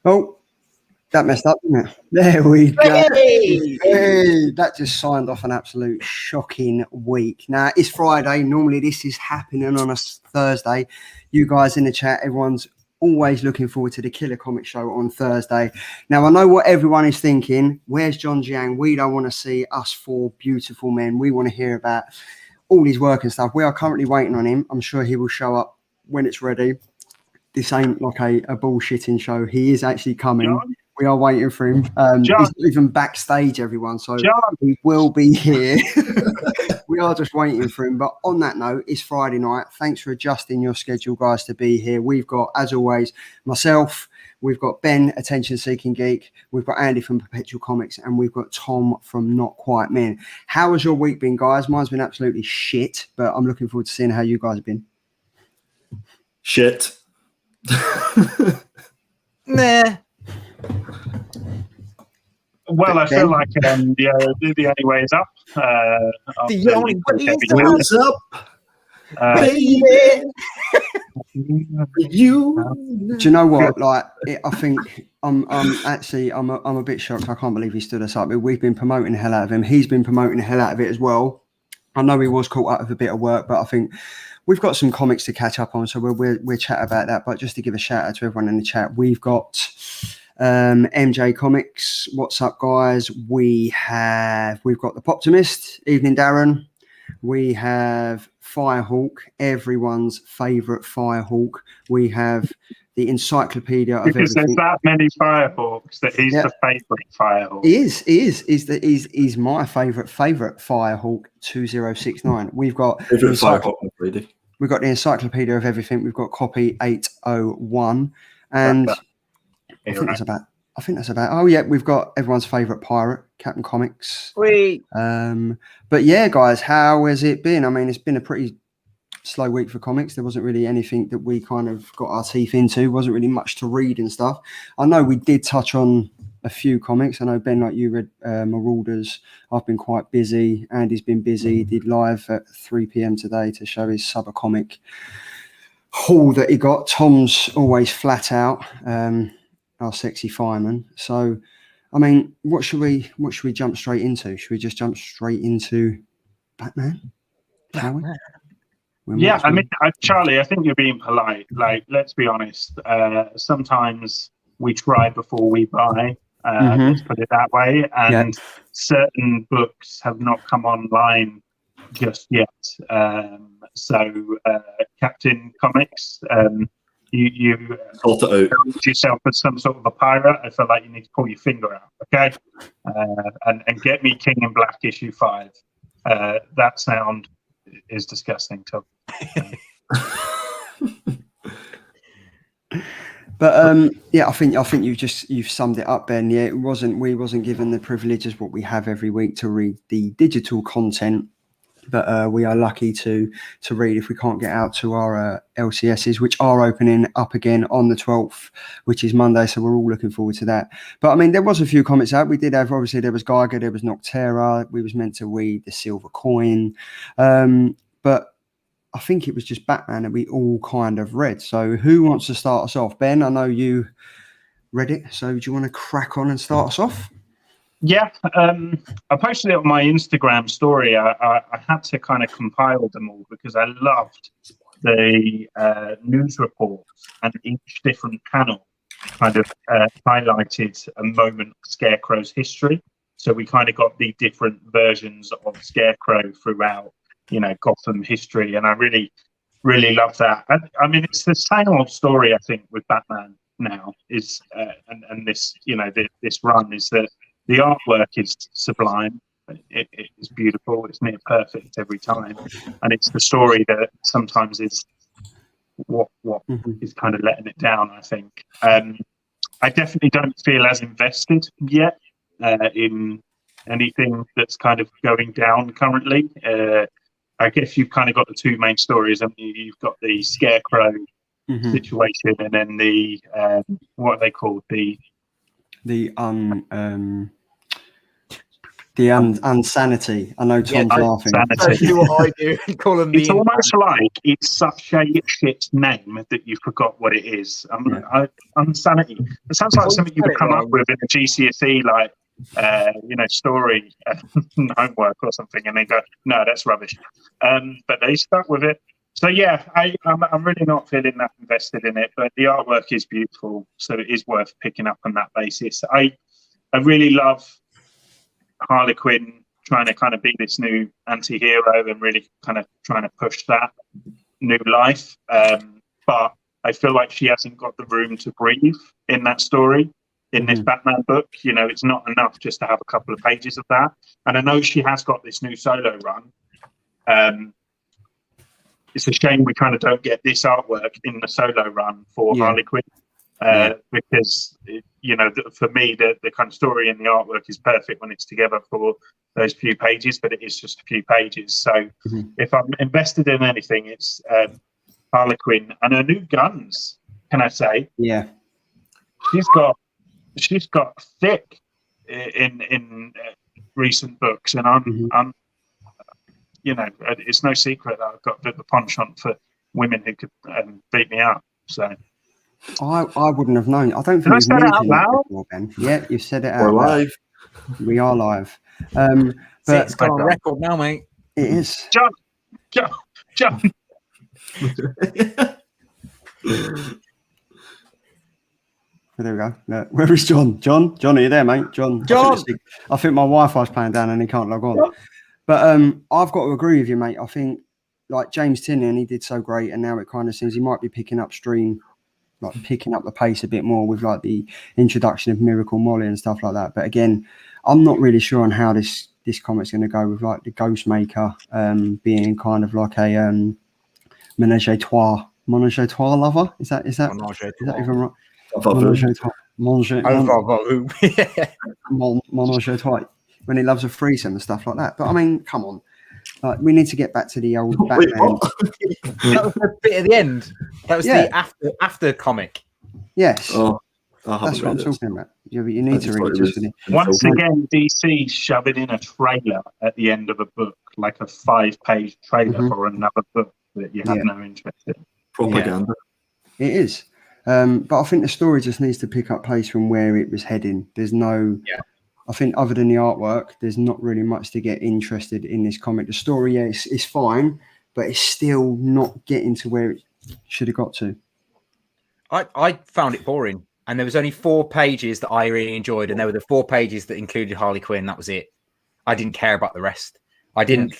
Oh, that messed up, didn't it? There we go. Hey, that just signed off an absolute shocking week. Now, it's Friday. Normally, this is happening on a Thursday. You guys in the chat, everyone's always looking forward to the Killer Comic Show on Thursday. Now, I know what everyone is thinking. Where's John Giang? We don't want to see us four beautiful men. We want to hear about all his work and stuff. We are currently waiting on him. I'm sure he will show up when it's ready. This ain't like a bullshitting show. He is actually coming. John? We are waiting for him. He's not even backstage, everyone. So John. He will be here. We are just waiting for him. But on that note, it's Friday night. Thanks for adjusting your schedule, guys, to be here. We've got, as always, myself. We've got Ben, Attention Seeking Geek. We've got Andy from Perpetual Comics. And we've got Tom from Not Quite Men. How has your week been, guys? Mine's been absolutely shit. But I'm looking forward to seeing how you guys have been. Shit. Nah. Well, I feel like the only way is up. The only way is up, baby. Do you know what? Like, I think I'm a bit shocked. I can't believe he stood us up. We've been promoting the hell out of him. He's been promoting the hell out of it as well. I know he was caught out of a bit of work, but I think we've got some comics to catch up on, so we'll chat about that. But just to give a shout out to everyone in the chat, we've got MJ Comics. What's up, guys? We've got the Poptimist. Evening, Darren. We have Firehawk, everyone's favourite Firehawk. We have the encyclopedia of because everything. There's that many Firehawks that he's the favourite Firehawk. He is. He's my favourite Firehawk 2069. We've got Firehawk, we've got the encyclopedia of everything. We've got copy 801, and I think that's about. Oh yeah, we've got everyone's favourite pirate, Captain Comics. Sweet. But yeah, guys, how has it been? I mean, it's been a pretty slow week for comics. There wasn't really anything that we kind of got our teeth into. Wasn't really much to read and stuff. I know we did touch on a few comics. I know, Ben, like you read Marauders. I've been quite busy. Andy's been busy. He did live at 3 p.m. today to show his sub comic haul that he got. Tom's always flat out, our sexy fireman. So, I mean, what should we jump straight into? Should we just jump straight into Batman? Yeah, I mean, Charlie, I think you're being polite. Like, let's be honest. Sometimes we try before we buy. Let's put it that way. And certain books have not come online just yet. So, Captain Comics, you called yourself as some sort of a pirate. I feel like you need to pull your finger out, okay? And get me King in Black issue 5. That sound is disgusting, Tom. But yeah, I think you've summed it up, Ben. Yeah, we wasn't given the privileges what we have every week to read the digital content, but we are lucky to read if we can't get out to our LCSs, which are opening up again on the 12th, which is Monday. So we're all looking forward to that. But I mean, there was a few comments out. We did have, obviously, there was Geiger, there was Noctera. We was meant to read the Silver Coin, but I think it was just Batman that we all kind of read. So who wants to start us off? Ben, I know you read it. So do you want to crack on and start us off? Yeah, I posted it on my Instagram story. I had to kind of compile them all because I loved the news reports, and each different panel kind of highlighted a moment of Scarecrow's history. So we kind of got the different versions of Scarecrow throughout, Gotham history, and I really, really love that. I mean, it's the same old story, I think, with Batman now. Is and this, this run is that. The artwork is sublime. It is beautiful. It's near perfect every time, and it's the story that sometimes is what is kind of letting it down. I think I definitely don't feel as invested yet in anything that's kind of going down currently. I guess you've kind of got the two main stories. I mean, you've got the Scarecrow situation, and then the what are they called? The unsanity. I know Tom's laughing. Insanity. Do what I do and call them. It's almost like it's such a shit name that you forgot what it is. Unsanity. It sounds like something you would come up with in a GCSE, like story homework or something, and they go, "No, that's rubbish." But they stuck with it. So yeah, I'm really not feeling that invested in it, but the artwork is beautiful, so it is worth picking up on that basis. I really love Harley Quinn trying to kind of be this new anti-hero and really kind of trying to push that new life. But I feel like she hasn't got the room to breathe in that story, in this Batman book. It's not enough just to have a couple of pages of that. And I know she has got this new solo run. It's a shame we kind of don't get this artwork in the solo run for Harley Quinn. Because for me the kind of story and the artwork is perfect when it's together for those few pages, but it is just a few pages. So if I'm invested in anything, it's Harley Quinn and her new guns. Can I say? Yeah, she's got thick in recent books, and I'm it's no secret that I've got a bit of a penchant for women who could beat me up. So. I wouldn't have known. I don't think you've mentioned it before, Ben. Yeah, you've said it out We're loud. live. We are live. But it's got on Okay. record now, mate. It is. John. There we go. Look, where is John? John, are you there, mate? John. I think my Wi-Fi's playing down and he can't log on. But I've got to agree with you, mate. I think like James Tynion, he did so great, and now it kind of seems he might be picking up the pace a bit more with like the introduction of Miracle Molly and stuff like that. But again, I'm not really sure on how this comic's going to go with like the Ghostmaker being kind of like a menage a trois lover. Is that even right? Menage a trois. When he loves a threesome and stuff like that. But I mean, come on. Like, we need to get back to the old Batman. That was the bit at the end. That was the after comic. Yes. Oh, that's what I'm talking about. Yeah, but you need to read it just for Once again, DC shoving in a trailer at the end of a book, like a 5-page trailer for another book that you have no interest in. Propaganda. Yeah. It is. But I think the story just needs to pick up pace from where it was heading. There's no... Yeah. I think other than the artwork, there's not really much to get interested in this comic. The story, it's fine, but it's still not getting to where it should have got to. I found it boring, and there was only 4 pages that I really enjoyed, and there were the 4 pages that included Harley Quinn. That was it. I didn't care about the rest. I think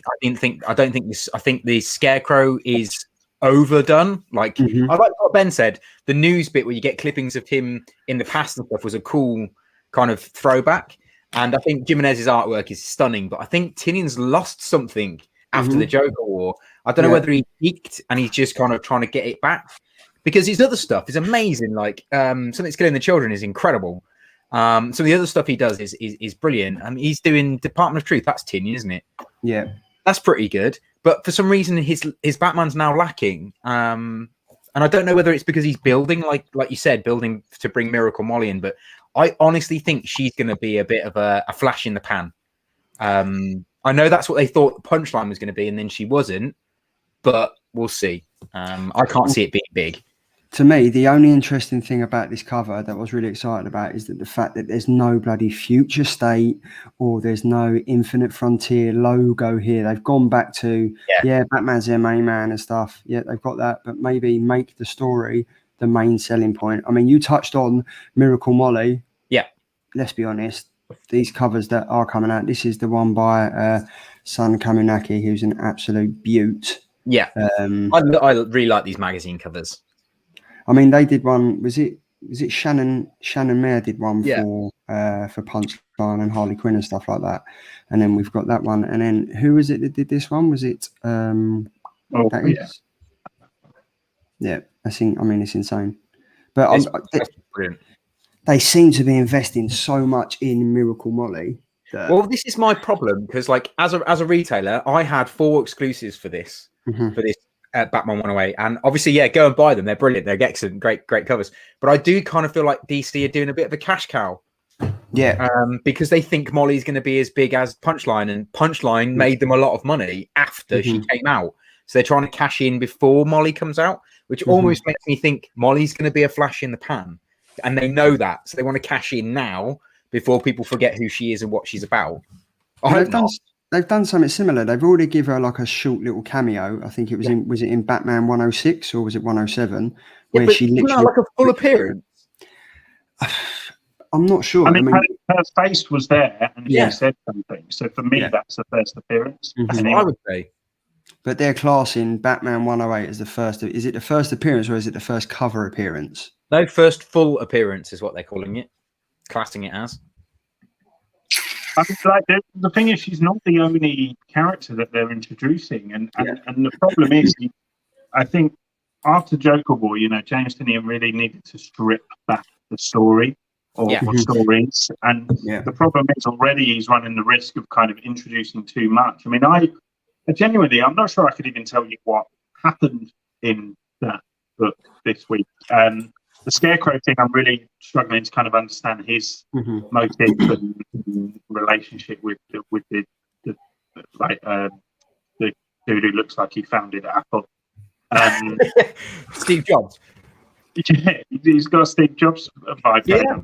the Scarecrow is overdone. Like I like what Ben said. The news bit where you get clippings of him in the past and stuff was a cool kind of throwback. And I think Jimenez's artwork is stunning, but I think Tynion's lost something after the Joker War. I don't know whether he peaked and he's just kind of trying to get it back, because his other stuff is amazing. Like Something's Killing the Children is incredible. Some of the other stuff he does is brilliant. I mean, he's doing Department of Truth. That's Tynion, isn't it? Yeah, that's pretty good. But for some reason, his Batman's now lacking. And I don't know whether it's because he's building, like you said, building to bring Miracle Molly in, but I honestly think she's going to be a bit of a flash in the pan. I know that's what they thought the punchline was going to be, and then she wasn't, but we'll see. I can't see it being big. To me, the only interesting thing about this cover that I was really excited about is that the fact that there's no bloody future state or there's no Infinite Frontier logo here. They've gone back to, Batman's their main man and stuff. Yeah, they've got that, but maybe make the story the main selling point. I mean, you touched on Miracle Molly. Yeah. Let's be honest. These covers that are coming out, this is the one by Sun Kaminaki, who's an absolute beaut. Yeah. I really like these magazine covers. I mean, they did one. Was it Shannon Mayer did one for Punchline and Harley Quinn and stuff like that. And then we've got that one. And then who was it that did this one? Was it? Yeah, I think. I mean, it's insane. But they seem to be investing so much in Miracle Molly. Well, this is my problem because, like, as a retailer, I had 4 exclusives for this Batman 108, and obviously, go and buy them. They're brilliant. They're excellent, great covers. But I do kind of feel like DC are doing a bit of a cash cow Yeah. Because they think Molly's going to be as big as Punchline, and Punchline made them a lot of money after she came out. So they're trying to cash in before Molly comes out, which almost makes me think Molly's going to be a flash in the pan. And they know that. So they want to cash in now before people forget who she is and what she's about. They've done something similar. They've already given her like a short little cameo. I think it was was it in Batman 106 or was it 107? Where she literally like a full appearance. I'm not sure. I mean her face was there and she said something. So for me, that's the first appearance. That's what I would say. But they're classing Batman 108 as the first. Is it the first appearance or is it the first cover appearance? No, first full appearance is what they're calling it, classing it as. I mean, like the thing is, she's not the only character that they're introducing, and the problem is, I think after Joker War, James Tynion really needed to strip back the story or stories, and the problem is already he's running the risk of kind of introducing too much. I mean, I genuinely, I'm not sure I could even tell you what happened in that book this week. The Scarecrow thing, I'm really struggling to kind of understand his motive and relationship with the dude who looks like he founded Apple. Steve Jobs. Yeah, he's got a Steve Jobs vibe. Yeah.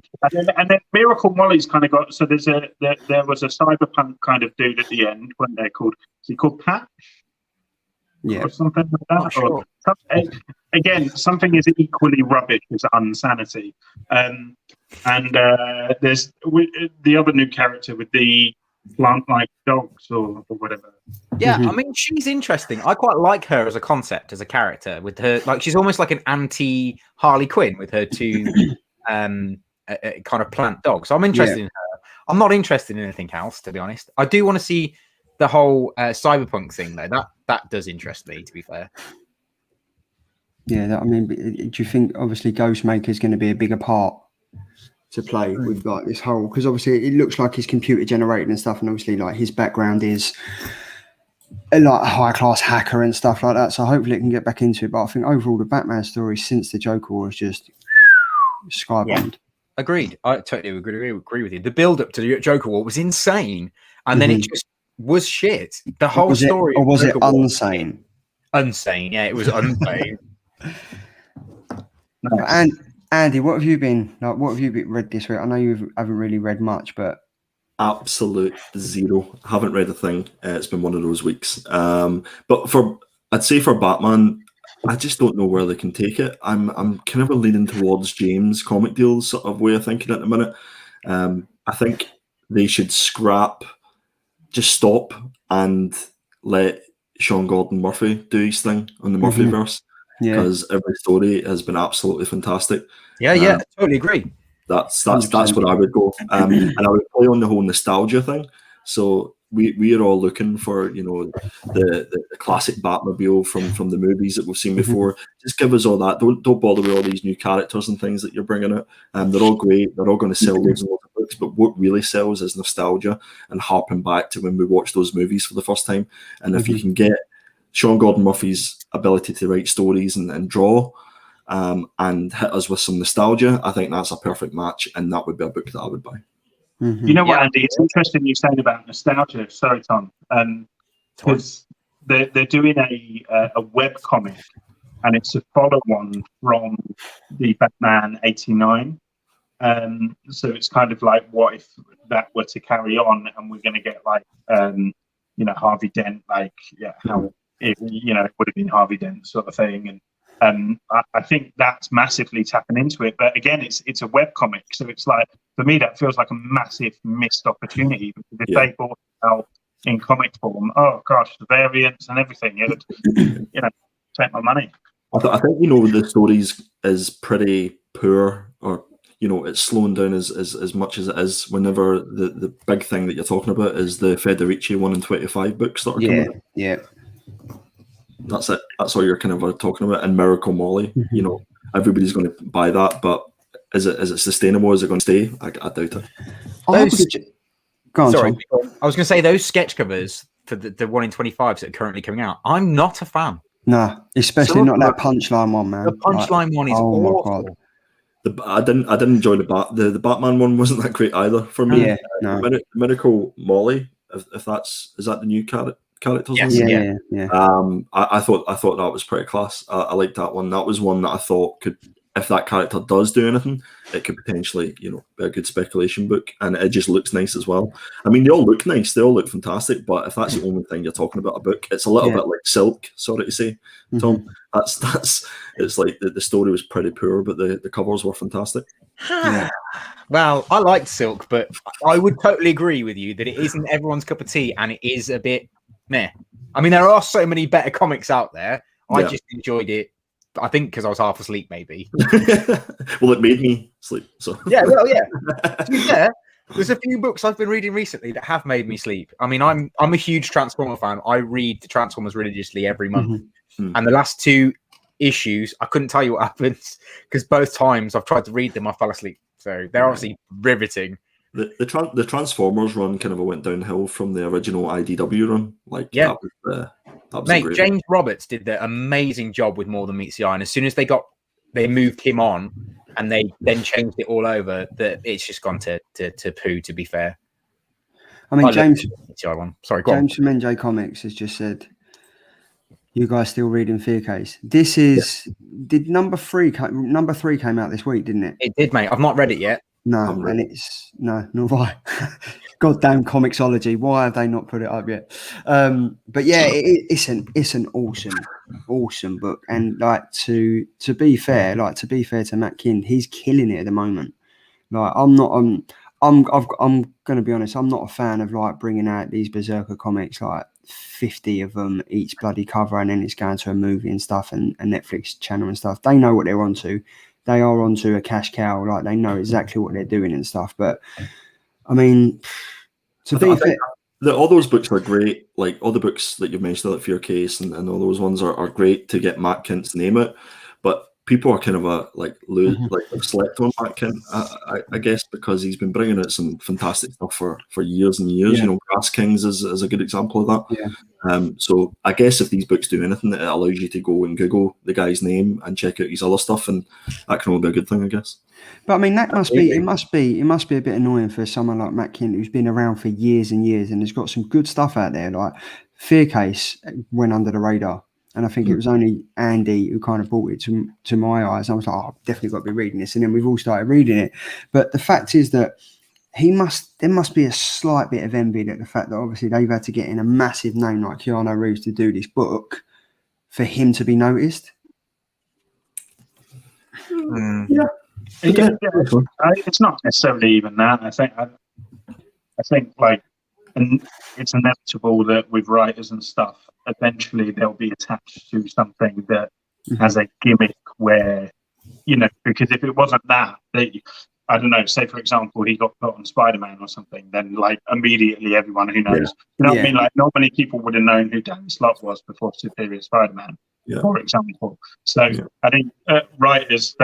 And then Miracle Molly's kind of got. So there was a cyberpunk kind of dude at the end. What they're called? Is he called Patch? Yeah, or something like that. Sure. Again, something is equally rubbish as Unsanity. And there's the other new character with the plant-like dogs or whatever. Yeah, I mean, she's interesting. I quite like her as a concept, as a character. With her, like, she's almost like an anti Harley Quinn with her two kind of plant dogs. So I'm interested in her. I'm not interested in anything else, to be honest. I do want to see the whole cyberpunk thing, though. That does interest me, to be fair. Yeah, I mean, do you think obviously Ghostmaker is going to be a bigger part to play with like this whole? Because obviously it looks like he's computer generated and stuff, and obviously like his background is like a high class hacker and stuff like that. So hopefully it can get back into it. But I think overall the Batman story since the Joker War is just skybound. Agreed. I totally agree with you. The build up to the Joker War was insane, and then it just was shit. The whole story, or was it unsane? Unsane, yeah, it was unsane. And Andy, what have you been like? What have you read this week? I know you haven't really read much, but absolute zero. Haven't read a thing. It's been one of those weeks. But I'd say for Batman, I just don't know where they can take it. I'm kind of leaning towards James comic deals sort of way of thinking at the minute. I think they should just stop and let Sean Gordon Murphy do his thing on the Murphyverse. Because every story has been absolutely fantastic. I totally agree. That's what I would go. And I would play on the whole nostalgia thing. So we are all looking for, the classic Batmobile from the movies that we've seen before. Just give us all that. Don't bother with all these new characters and things that you're bringing out. They're all great. They're all going to sell loads and loads of books. But what really sells is nostalgia and harping back to when we watched those movies for the first time. And if you can get Sean Gordon Murphy's ability to write stories and draw and hit us with some nostalgia, I think that's a perfect match, and that would be a book that I would buy. You know what, Andy? It's interesting you saying about nostalgia. Sorry, Tom. Because they're doing a web comic, and it's a follow-on from the Batman '89. So it's kind of like, what if that were to carry on, and we're going to get like, Harvey Dent, like, how it would have been Harvey Dent sort of thing, and I think that's massively tapping into it. But again, it's a web comic, so it's like, for me, that feels like a massive missed opportunity, because if they bought it out in comic form, oh gosh, the variants and everything, it would, take my money. I think the stories is pretty poor, or it's slowing down as much as it is. Whenever the big thing that you're talking about is the Federici 1 in 25 books that are coming out. Yeah. That's it. That's all you're kind of talking about. And Miracle Molly, everybody's going to buy that, but is it sustainable? Is it going to stay? I doubt it. Go on, sorry, Tom. I was going to say those sketch covers for the 1 in 25s that are currently coming out, I'm not a fan. Nah, especially not that Punchline one, man. The Punchline one is awful. I didn't enjoy the Batman one. Wasn't that great either for me. Yeah, no. Miracle Molly, is that the new characters? Yes. Yeah. I thought that was pretty class. I liked that one. That was one that I thought could, if that character does do anything, it could potentially, be a good speculation book, and it just looks nice as well. I mean, they all look nice, they all look fantastic, but if that's the only thing you're talking about a book, it's a little bit like Silk, sorry to say, Tom. That's it's like the story was pretty poor, but the covers were fantastic. Yeah. Well, I liked Silk, but I would totally agree with you that it isn't everyone's cup of tea, and it is a bit meh. I mean, there are so many better comics out there. I just enjoyed it. I think because I was half asleep, maybe. Well, it made me sleep. So yeah. To be fair, there's a few books I've been reading recently that have made me sleep. I mean, I'm a huge Transformer fan. I read the Transformers religiously every month, and the last 2 issues, I couldn't tell you what happens because both times I've tried to read them, I fell asleep. So they're obviously riveting. The Transformers run kind of went downhill from the original IDW run. That was Mate, great James Roberts did the amazing job with More Than Meets the Eye, and as soon as they moved him on, and they then changed it all over, that it's just gone to poo. To be fair, I mean, James from MJ Comics has just said, "You guys still reading Fear Case?" This is did number 3 came out this week, didn't it? It did, mate. I've not read it yet. No, and it's nor have I. Goddamn Comixology! Why have they not put it up yet? But yeah, it's an awesome book, and to be fair to Matt Kind, he's killing it at the moment. I'm going to be honest. I'm not a fan of bringing out these Berserker comics, 50 of them each bloody cover, and then it's going to a movie and stuff, and a Netflix channel and stuff. They know what they're onto. They are onto a cash cow. They know exactly what they're doing and stuff. But I mean, to be fair, all those books are great. All the books that you've mentioned, like Fear Case and all those ones are great to get Matt Kint's name out. But people are kind of slept on Matt Kint, I guess, because he's been bringing out some fantastic stuff for years and years. Grass Kings is a good example of that. Yeah. So I guess if these books do anything, it allows you to go and Google the guy's name and check out his other stuff, and that can all be a good thing, I guess. But I mean, it must be a bit annoying for someone like Matt Kint, who's been around for years and years and has got some good stuff out there. Fear Case went under the radar, and I think it was only Andy who kind of brought it to my eyes. I was like, I've definitely got to be reading this, and then we've all started reading it. But the fact is that there must be a slight bit of envy that the fact that obviously they've had to get in a massive name like Keanu Reeves to do this book for him to be noticed. Yeah. It's not necessarily even that. I think and it's inevitable that with writers and stuff, eventually they'll be attached to something that has a gimmick where, because if it wasn't that, I don't know, say for example, he got put on Spider-Man or something, then immediately everyone who knows, what I mean? Not many people would have known who Danny Slott was before Superior Spider-Man, for example. So I think writers,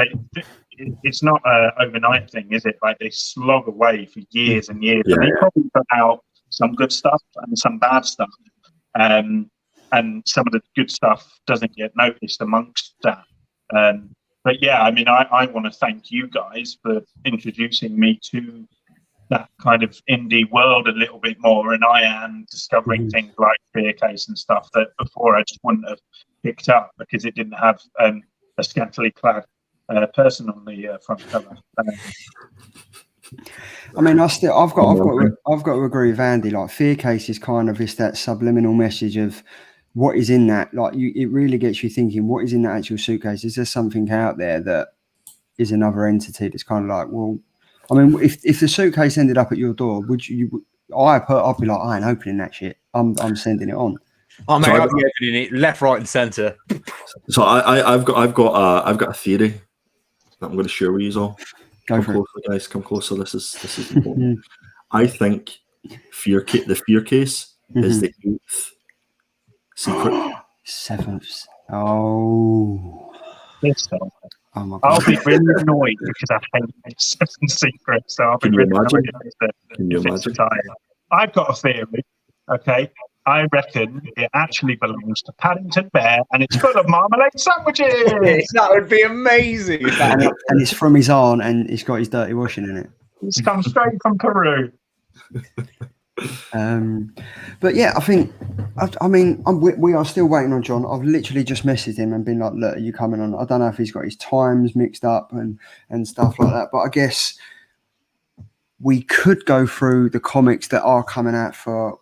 it's not an overnight thing, is it? They slog away for years and years. And they probably put out some good stuff and some bad stuff. And some of the good stuff doesn't get noticed amongst that. But yeah, I mean, I want to thank you guys for introducing me to that kind of indie world a little bit more. And I am discovering things like Fear Case and stuff that before I just wouldn't have picked up because it didn't have a scantily clad person on the front cover. I mean, I've got to agree with Andy. Fear Case is kind of that subliminal message of what is in that. It really gets you thinking, what is in that actual suitcase? Is there something out there that is another entity that's kind of well, I mean, if the suitcase ended up at your door, would you? I'd be like, I ain't opening that shit. I'm sending it on. Oh mate, I'll be opening it left, right, and centre. So I've got a theory that I'm going to share with you all. Come closer, guys. Come closer. This is important. I think the Fear Case is the 8th secret. 7th. Oh. Oh my God. I'll be really annoyed because I hate 7 secrets. So I'll be really annoyed if Can you imagine? I've got a theory. Okay. I reckon it actually belongs to Paddington Bear, and it's full of marmalade sandwiches. That would be amazing. If that And it's from his aunt, and it's got his dirty washing in it. It's come straight from Peru. But yeah, I think, we are still waiting on John. I've literally just messaged him and been like, look, are you coming on? I don't know if he's got his times mixed up and stuff like that, but I guess we could go through the comics that are coming out for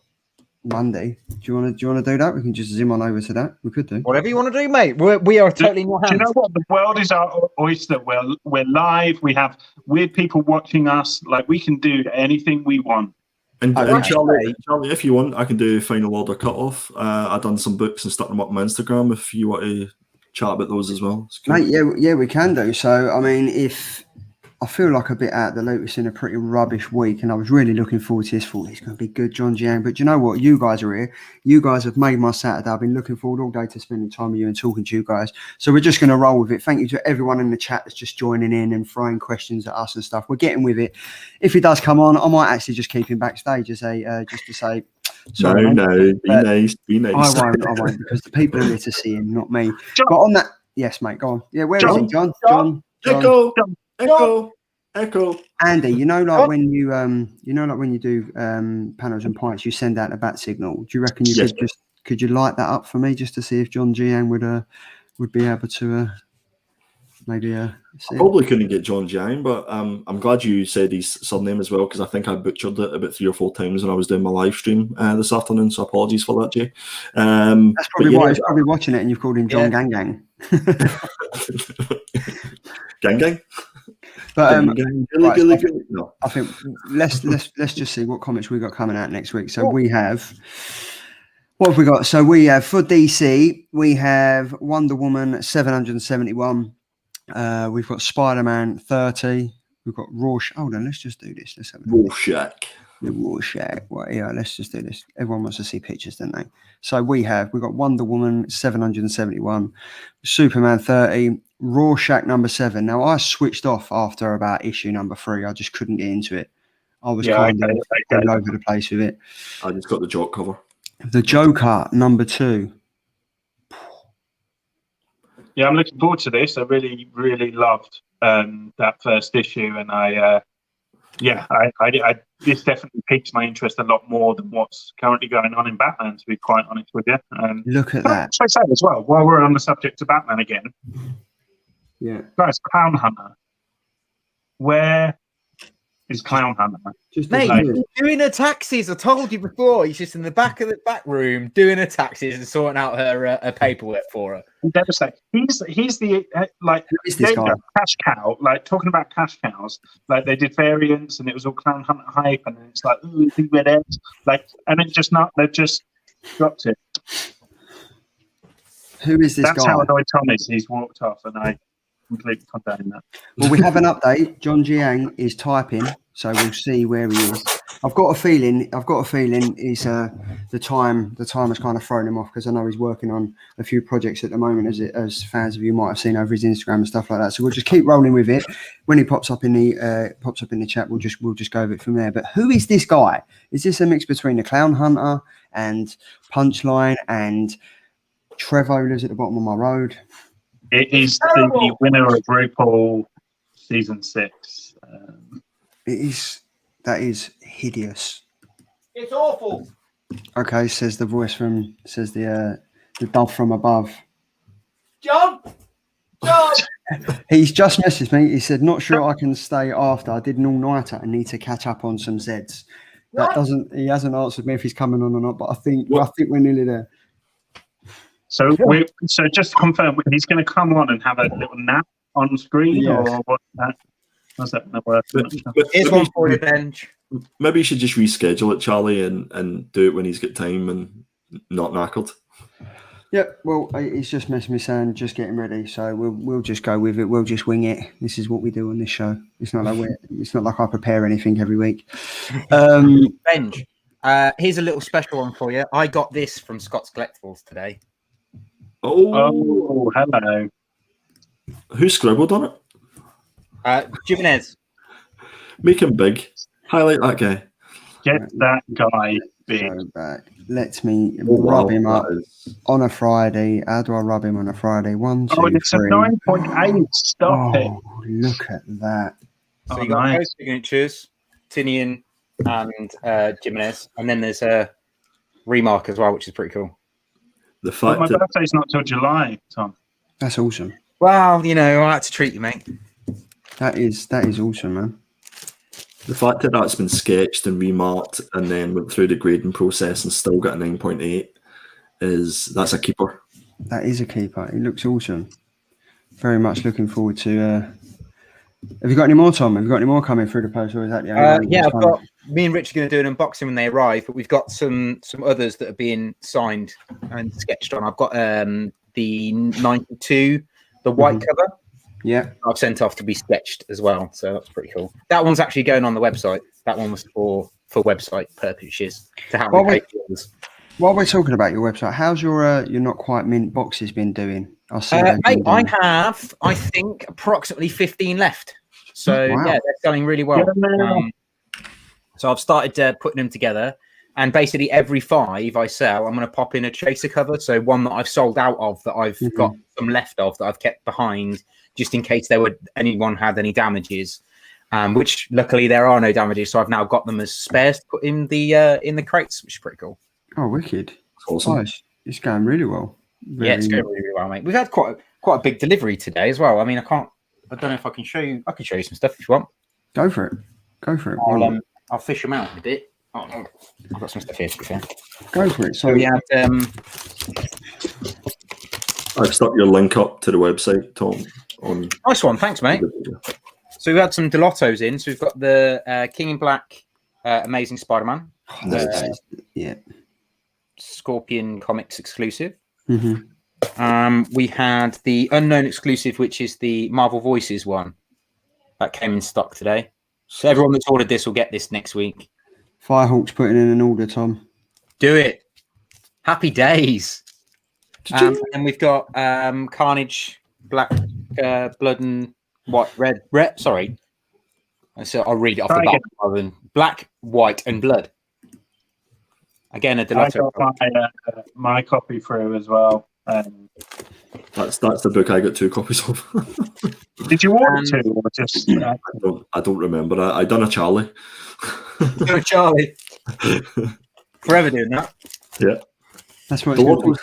Monday. Do you want to do that? We can just zoom on over to that. We could do whatever you want to do, mate. We are totally in your hands. Do you know what? The world is our oyster. We're live. We have weird people watching us. Like, we can do anything we want. And Charlie, if you want, I can do final order cutoff. I've done some books and stuck them up on my Instagram if you want to chat about those as well. Mate, yeah, we can do. So, I mean, if I feel like a bit out of the loop, it's in a pretty rubbish week, and I was really looking forward to this. Thought it's going to be good, John Giang. But you know what? You guys are here. You guys have made my Saturday. I've been looking forward all day to spending time with you and talking to you guys. So we're just going to roll with it. Thank you to everyone in the chat that's just joining in and throwing questions at us and stuff. We're getting with it. If he does come on, I might actually just keep him backstage just to say. Sorry, no, be nice. I won't, because the people are here to see him, not me. John. But on that, yes, mate, go on. Yeah, where is he, John? Echo. Andy, when you do panels and pints, you send out a bat signal. Do you reckon you could you light that up for me just to see if John Giang would be able to maybe I probably couldn't get John Giang, but I'm glad you said his surname as well, because I think I butchered it about 3 or 4 times when I was doing my live stream this afternoon. So apologies for that, Jay. That's probably why he's probably watching it, and you've called him John Gang. Gang. But no. I think let's just see what comics we got coming out next week. So we have, what have we got? So we have, for DC, we have Wonder Woman 771. We've got Spider-Man 30. We've got Rorschach. Hold on, let's just do this. Let's have Rorschach. The Rorschach. Well, yeah, let's just do this. Everyone wants to see pictures, don't they? So we've got Wonder Woman 771, Superman 30, Rorschach number 7. Now I switched off after about issue number 3. I just couldn't get into it. I was all over the place with it. I just got the joke cover. The Joker number 2. Yeah, I'm looking forward to this. I really, really loved that first issue, and this definitely piques my interest a lot more than what's currently going on in Batman, to be quite honest with you. Look at that. I say as well, while we're on the subject of Batman again, guys, Clown Hunter. Where is Clown Hunter? Mate, he's doing her taxis. I told you before. He's just in the back room doing her taxis and sorting out her paperwork for her. I'm devastated. He's the cash cow. Like, talking about cash cows, like they did variants and it was all Clown Hunter hype, and then it's like, ooh, big red eggs. Like, and they've just dropped it. Who is this guy? That's how annoyed Tom is. He's walked off, and I completely condone that. Well, we have an update. John Giang is typing, so we'll see where he is. I've got a feeling he's the time has kind of thrown him off, because I know he's working on a few projects at the moment, as fans of you might have seen over his Instagram and stuff like that. So we'll just keep rolling with it. When he pops up in the chat, we'll just go with it from there. But who is this guy? Is this a mix between the Clown Hunter and Punchline and Trevor lives at the bottom of my road? It is the winner of RuPaul season 6. That is hideous. It's awful. Okay, says the dove from above. John. He's just messaged me. He said, not sure I can stay after. I did an all-nighter and need to catch up on some Zeds. He hasn't answered me if he's coming on or not, but I think we're nearly there. So just to confirm, he's going to come on and have a little nap on screen, or what's that? How's that going to work? Here's one for you, Benj. Maybe you should just reschedule it, Charlie, and do it when he's got time and not knackered. Yeah, well, he's just messaged me saying just getting ready, so we'll just go with it. We'll just wing it. This is what we do on this show. It's not like I prepare anything every week. Benj, here's a little special one for you. I got this from Scott's Collectibles today. Oh, hello. Who scribbled on it? Jimenez. Make him big. Highlight that guy. Get that guy big. So back. Let me Oh, wow, rub him up that is- on a Friday. How do I rub him on a Friday? 1, 2, Oh, and it's 3. a 9.8. Stop it. Oh, look at that. So Oh, you got nice. both signatures, Tinian and Jimenez, and then there's a remark as well, which is pretty cool. The But fact my that birthday's not till July, Tom. That's awesome. Well, you know, I had to treat you, mate. That is awesome, man. that's been sketched and remarked and then went through the grading process and still got a 9.8 that's a keeper. That is a keeper. It looks awesome. Very much looking forward to. Have you got any more, Tom? Have you got any more coming through the post, or is that the only one? Yeah, I've got me and Rich are going to do an unboxing when they arrive, but we've got some others that are being signed and sketched on. I've got the 92, the white cover. Yeah. I've sent off to be sketched as well, so that's pretty cool. That one's actually going on the website. That one was for website purposes to how many pages. While we're talking about your website, how's your not quite mint boxes been doing? I see. Mate, I have, I think, approximately 15 left. So Wow. yeah, they're selling really well. So I've started putting them together, and basically every 5 I sell, I'm going to pop in a chaser cover. So one that I've sold out of, that I've got some left of, that I've kept behind, just in case anyone had any damages. Which luckily there are no damages, so I've now got them as spares to put in the crates, which is pretty cool. Oh, wicked! Awesome. Oh, it's going really well. Yeah, it's going really, really well, mate. We've had quite a big delivery today as well. I mean, I don't know if I can show you. I can show you some stuff if you want. Go for it. Go for it. I'll fish them out in a bit. Oh, no. I've got some stuff here, to be fair. Go for it. So we had. I've stuck your link up to the website, Tom. Nice one, thanks, mate. So we had some Delottos in. So we've got the King in Black, Amazing Spider-Man, Yeah. Scorpion Comics exclusive. Mm-hmm. We had the Unknown exclusive, which is the Marvel Voices one that came in stock today. So everyone that's ordered this will get this next week. Firehawk's putting in an order, Tom. Do it. Happy days. And we've got Carnage, Black, Blood and White, Red. Sorry. So I'll read it off the bottom rather than Black, White, and Blood. Again, a Delotto. I got my copy through as well. That's the book I got 2 copies of. Did you order 2 or just? I don't remember. I done a Charlie. Charlie. Forever doing that. Yeah. That's what The locals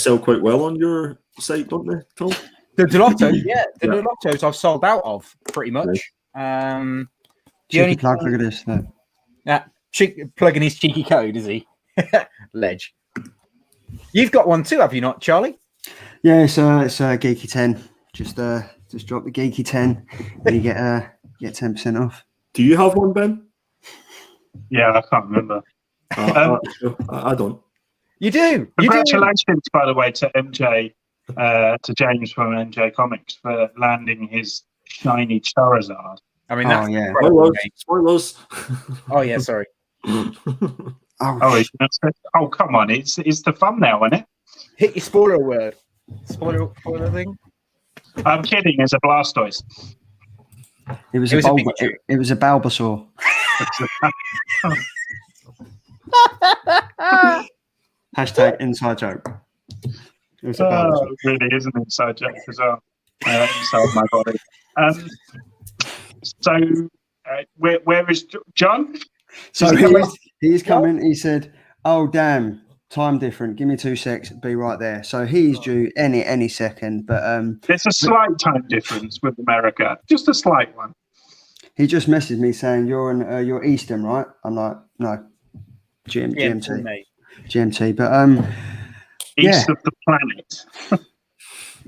sell quite well on your site, don't they, Tom? The Delotto, yeah. The Delottos I've sold out of pretty much. The only plug, look at this. plugging his cheeky code, is he? Ledge. You've got one too, have you not, Charlie? Yeah, it's Geeky 10. Just drop the Geeky 10 and you get 10% off. Do you have one, Ben? Yeah, I can't remember. I don't. You do. Congratulations, by the way, to MJ, to James from MJ Comics for landing his shiny Charizard. I mean, that's Spoilers. Oh yeah, sorry. Oh, come on! It's the thumbnail, isn't it? Hit your spoiler word. Spoiler thing. I'm kidding. It's a Blastoise. It was a Bulbasaur. Hashtag inside joke. It was a Bulbasaur. It really is an inside joke as well. Inside my body. So, where is John? So he's coming. He said, "Oh damn, time different. Give me 2 secs. Be right there." So he's due any second. But there's a slight time difference with America, just a slight one. He just messaged me saying you're Eastern, right? I'm like, no, GMT. But East of the planet.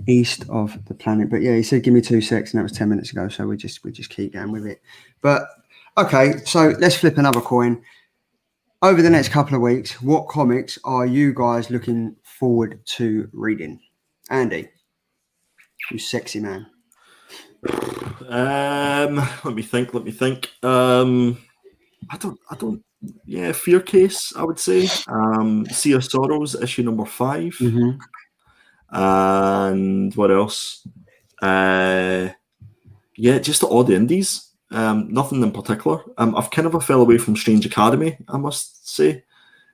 East of the planet. But yeah, he said give me 2 secs, and that was 10 minutes ago. So we just keep going with it. But okay, so let's flip another coin. Over the next couple of weeks, what comics are you guys looking forward to reading? Andy, you sexy man. Let me think. I don't. Yeah, Fear Case, I would say. Sea of Sorrows, issue number 5. Mm-hmm. And what else? Yeah, just all the indies. Nothing in particular. I've kind of fell away from Strange Academy, I must say.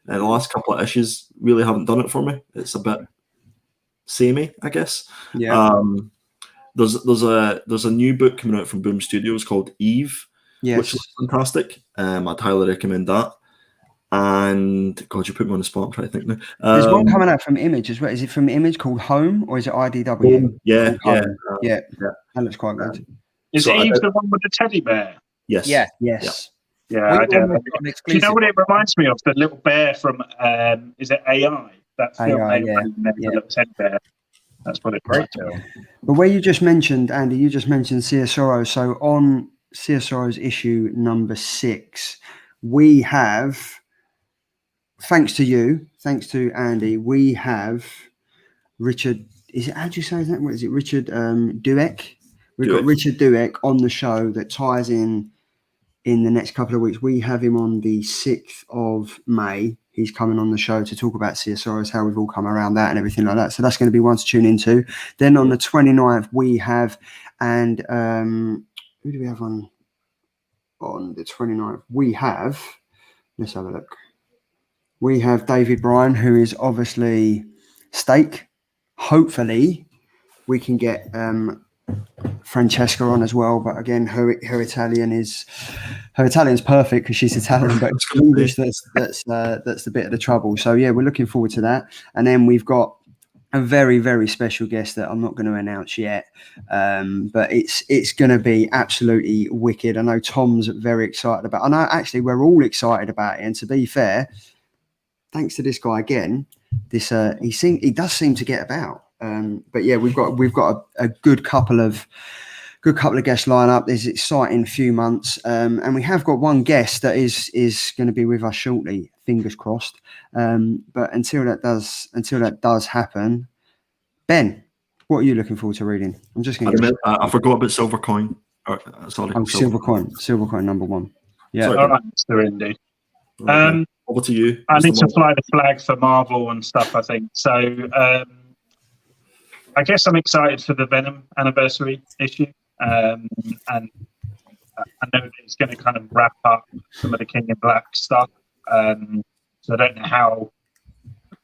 The last couple of issues really haven't done it for me. It's a bit samey, I guess. Yeah. There's a new book coming out from Boom Studios called Eve, Yes. which is fantastic. I'd highly recommend that. And God, you put me on the spot. I'm trying to think now. There's one coming out from Image as well. Is it from Image called Home or is it IDW? Yeah, Home. Yeah. That looks quite good. Is Eve the one with the teddy bear? Yes. Yeah. Yes. Yeah, I do. Do you know what it reminds me of? The little bear from, is it AI? That film AI, the little teddy bear. That's what it reminds me of. But where you just mentioned, Andy, you just mentioned CSRO. So on CSRO's issue number 6, we have, thanks to you, thanks to Andy, we have Richard, how do you say that? What is it? Richard Dueck? We've got Richard Dueck on the show that ties in the next couple of weeks. We have him on the 6th of May. He's coming on the show to talk about CSRs, how we've all come around that and everything like that. So that's going to be one to tune into. Then on the 29th, we have, and who do we have on the 29th? We have, let's have a look. We have David Bryan, who is obviously Steak. Hopefully, we can get Francesca on as well, but again, her Italian's perfect because she's Italian, but it's English that's the bit of the trouble. So yeah, we're looking forward to that. And then we've got a very, very special guest that I'm not going to announce yet, but it's going to be absolutely wicked. I know Tom's very excited about. I know actually we're all excited about it. And to be fair, thanks to this guy again, he does seem to get about. But yeah, we've got a good couple of guests line up. There's an exciting few months, and we have got one guest that is going to be with us shortly. Fingers crossed. But until that does happen, Ben, what are you looking forward to reading? I'm just going to. I forgot about Silver Coin. Sorry. Oh, Silver Coin number 1. Yeah. All right, Mr. Indy. Over to you. I need to fly the flag for Marvel and stuff, I think. So I guess I'm excited for the Venom anniversary issue. And I know that it's going to kind of wrap up some of the King in Black stuff. So I don't know how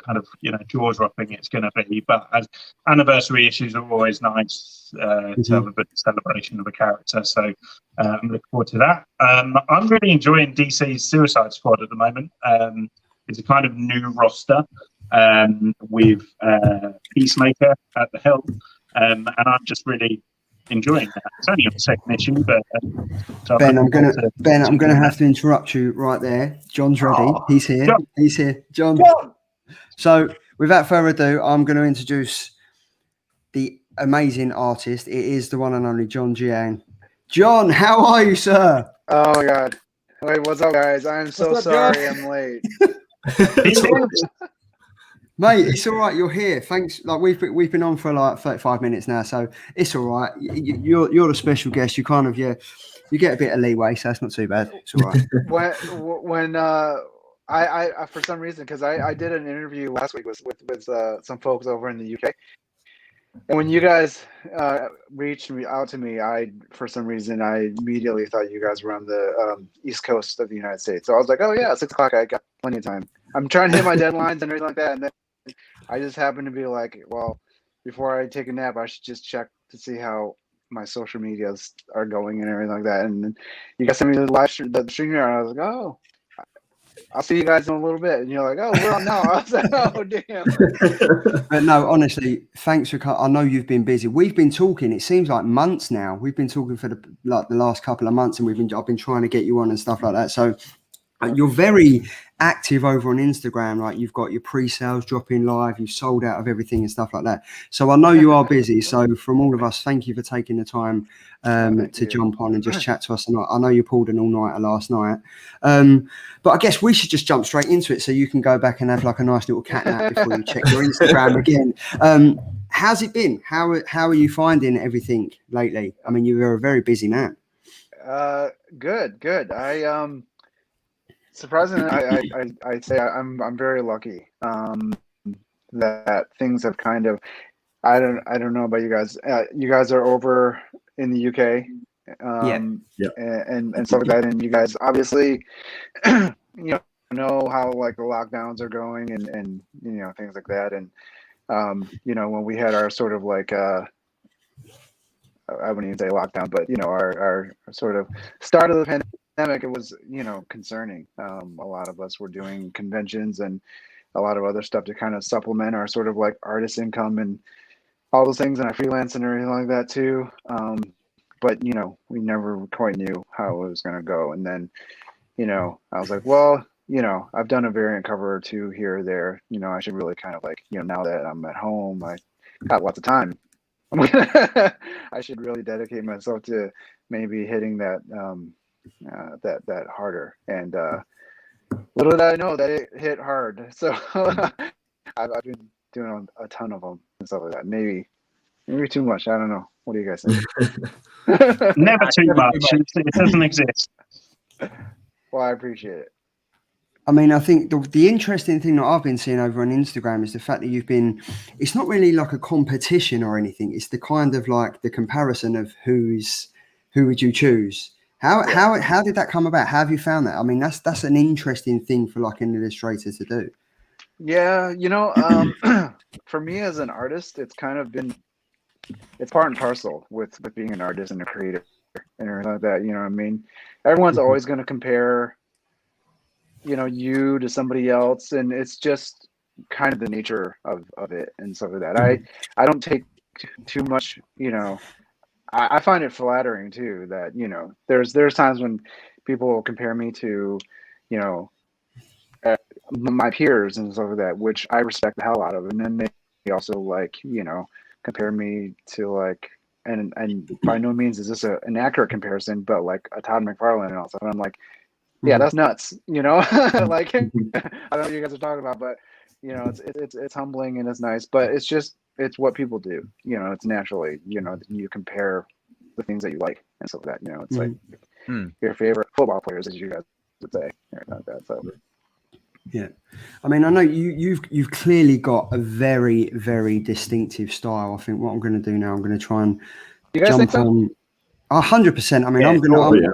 kind of, jaw-dropping it's going to be. But as anniversary issues are always nice to have a bit of celebration of a character. So I'm looking forward to that. I'm really enjoying DC's Suicide Squad at the moment. It's a kind of new roster with Peacemaker at the helm. And I'm just really enjoying that. It's only on the second issue, but so Ben, I'm gonna have to interrupt you right there. John's ready. Oh, He's here. John. He's here. John. So without further ado, I'm going to introduce the amazing artist. It is the one and only John Giang. John, how are you, sir? Oh my God! Wait, what's up, guys? I'm so sorry I'm late. Mate, it's all right. You're here. Thanks. Like we've been on for like 35 minutes now, so it's all right. You're the special guest. You kind of you get a bit of leeway, so it's not too bad. It's all right. when I for some reason, because I did an interview last week with some folks over in the UK, and when you guys reached out to me, for some reason I immediately thought you guys were on the East Coast of the United States. So I was like, oh yeah, 6 o'clock. I got plenty of time. I'm trying to hit my deadlines and everything like that, and then I just happened to be like, well, before I take a nap, I should just check to see how my social medias are going and everything like that. And then you guys sent me the stream here, and I was like, oh, I'll see you guys in a little bit. And you're like, oh, we're on now. I was like, oh, damn. But no, honestly, thanks for. I know you've been busy. We've been talking. It seems like months now. We've been talking for the last couple of months, and I've been trying to get you on and stuff like that. So you're very active over on Instagram. Like you've got your pre-sales dropping live. You've sold out of everything and stuff like that. So I know you are busy. So from all of us, thank you for taking the time to jump on and just chat to us. And I know you pulled an all-nighter last night. But I guess we should just jump straight into it so you can go back and have like a nice little cat nap before you check your Instagram again. How's it been? How are you finding everything lately? I mean, you were a very busy man. Good. Surprisingly, I say I'm very lucky that things have kind of. I don't know about you guys. You guys are over in the UK, and stuff like that. And you guys obviously, know how like the lockdowns are going and you know, things like that. And you know, when we had our sort of like I wouldn't even say lockdown, but you know, our sort of start of the pandemic, it was, you know, concerning. A lot of us were doing conventions and a lot of other stuff to kind of supplement our sort of like artist income and all those things, and I freelance and everything like that too. But you know, we never quite knew how it was going to go. And then, you know, I was like, well, you know, I've done a variant cover or two here or there. You know, I should really kind of like, you know, now that I'm at home, I got lots of time. I should really dedicate myself to maybe hitting that that harder. And little did I know that it hit hard. So I've been doing a ton of them and stuff like that. Maybe too much. I don't know. What do you guys think? Never too much. It doesn't exist. Well, I appreciate it. I mean, I think the interesting thing that I've been seeing over on Instagram is the fact that it's not really like a competition or anything. It's the kind of like the comparison of who would you choose? How did that come about? How have you found that? I mean, that's an interesting thing for like an illustrator to do. Yeah, you know, for me as an artist, it's kind of been, it's part and parcel with being an artist and a creator and everything like that. You know what I mean? Everyone's always going to compare, you know, you to somebody else, and it's just kind of the nature of it and stuff like that. I don't take too much, you know. I find it flattering too that, you know, there's times when people compare me to, you know, my peers and stuff like that, which I respect the hell out of, and then they also like, you know, compare me to like, and by no means is this an accurate comparison, but like a Todd McFarlane and all stuff. And I'm like, yeah, that's nuts, you know. Like, I don't know what you guys are talking about, but you know, it's humbling and it's nice, but it's what people do, you know. It's naturally, you know, you compare the things that you like and stuff like that, you know. It's like your favorite football players, as you guys would say, or like that. So yeah, I mean, I know you've clearly got a very, very distinctive style. I think what I'm going to do now, I'm going to try and you guys jump think so? on 100%. I mean, Yeah,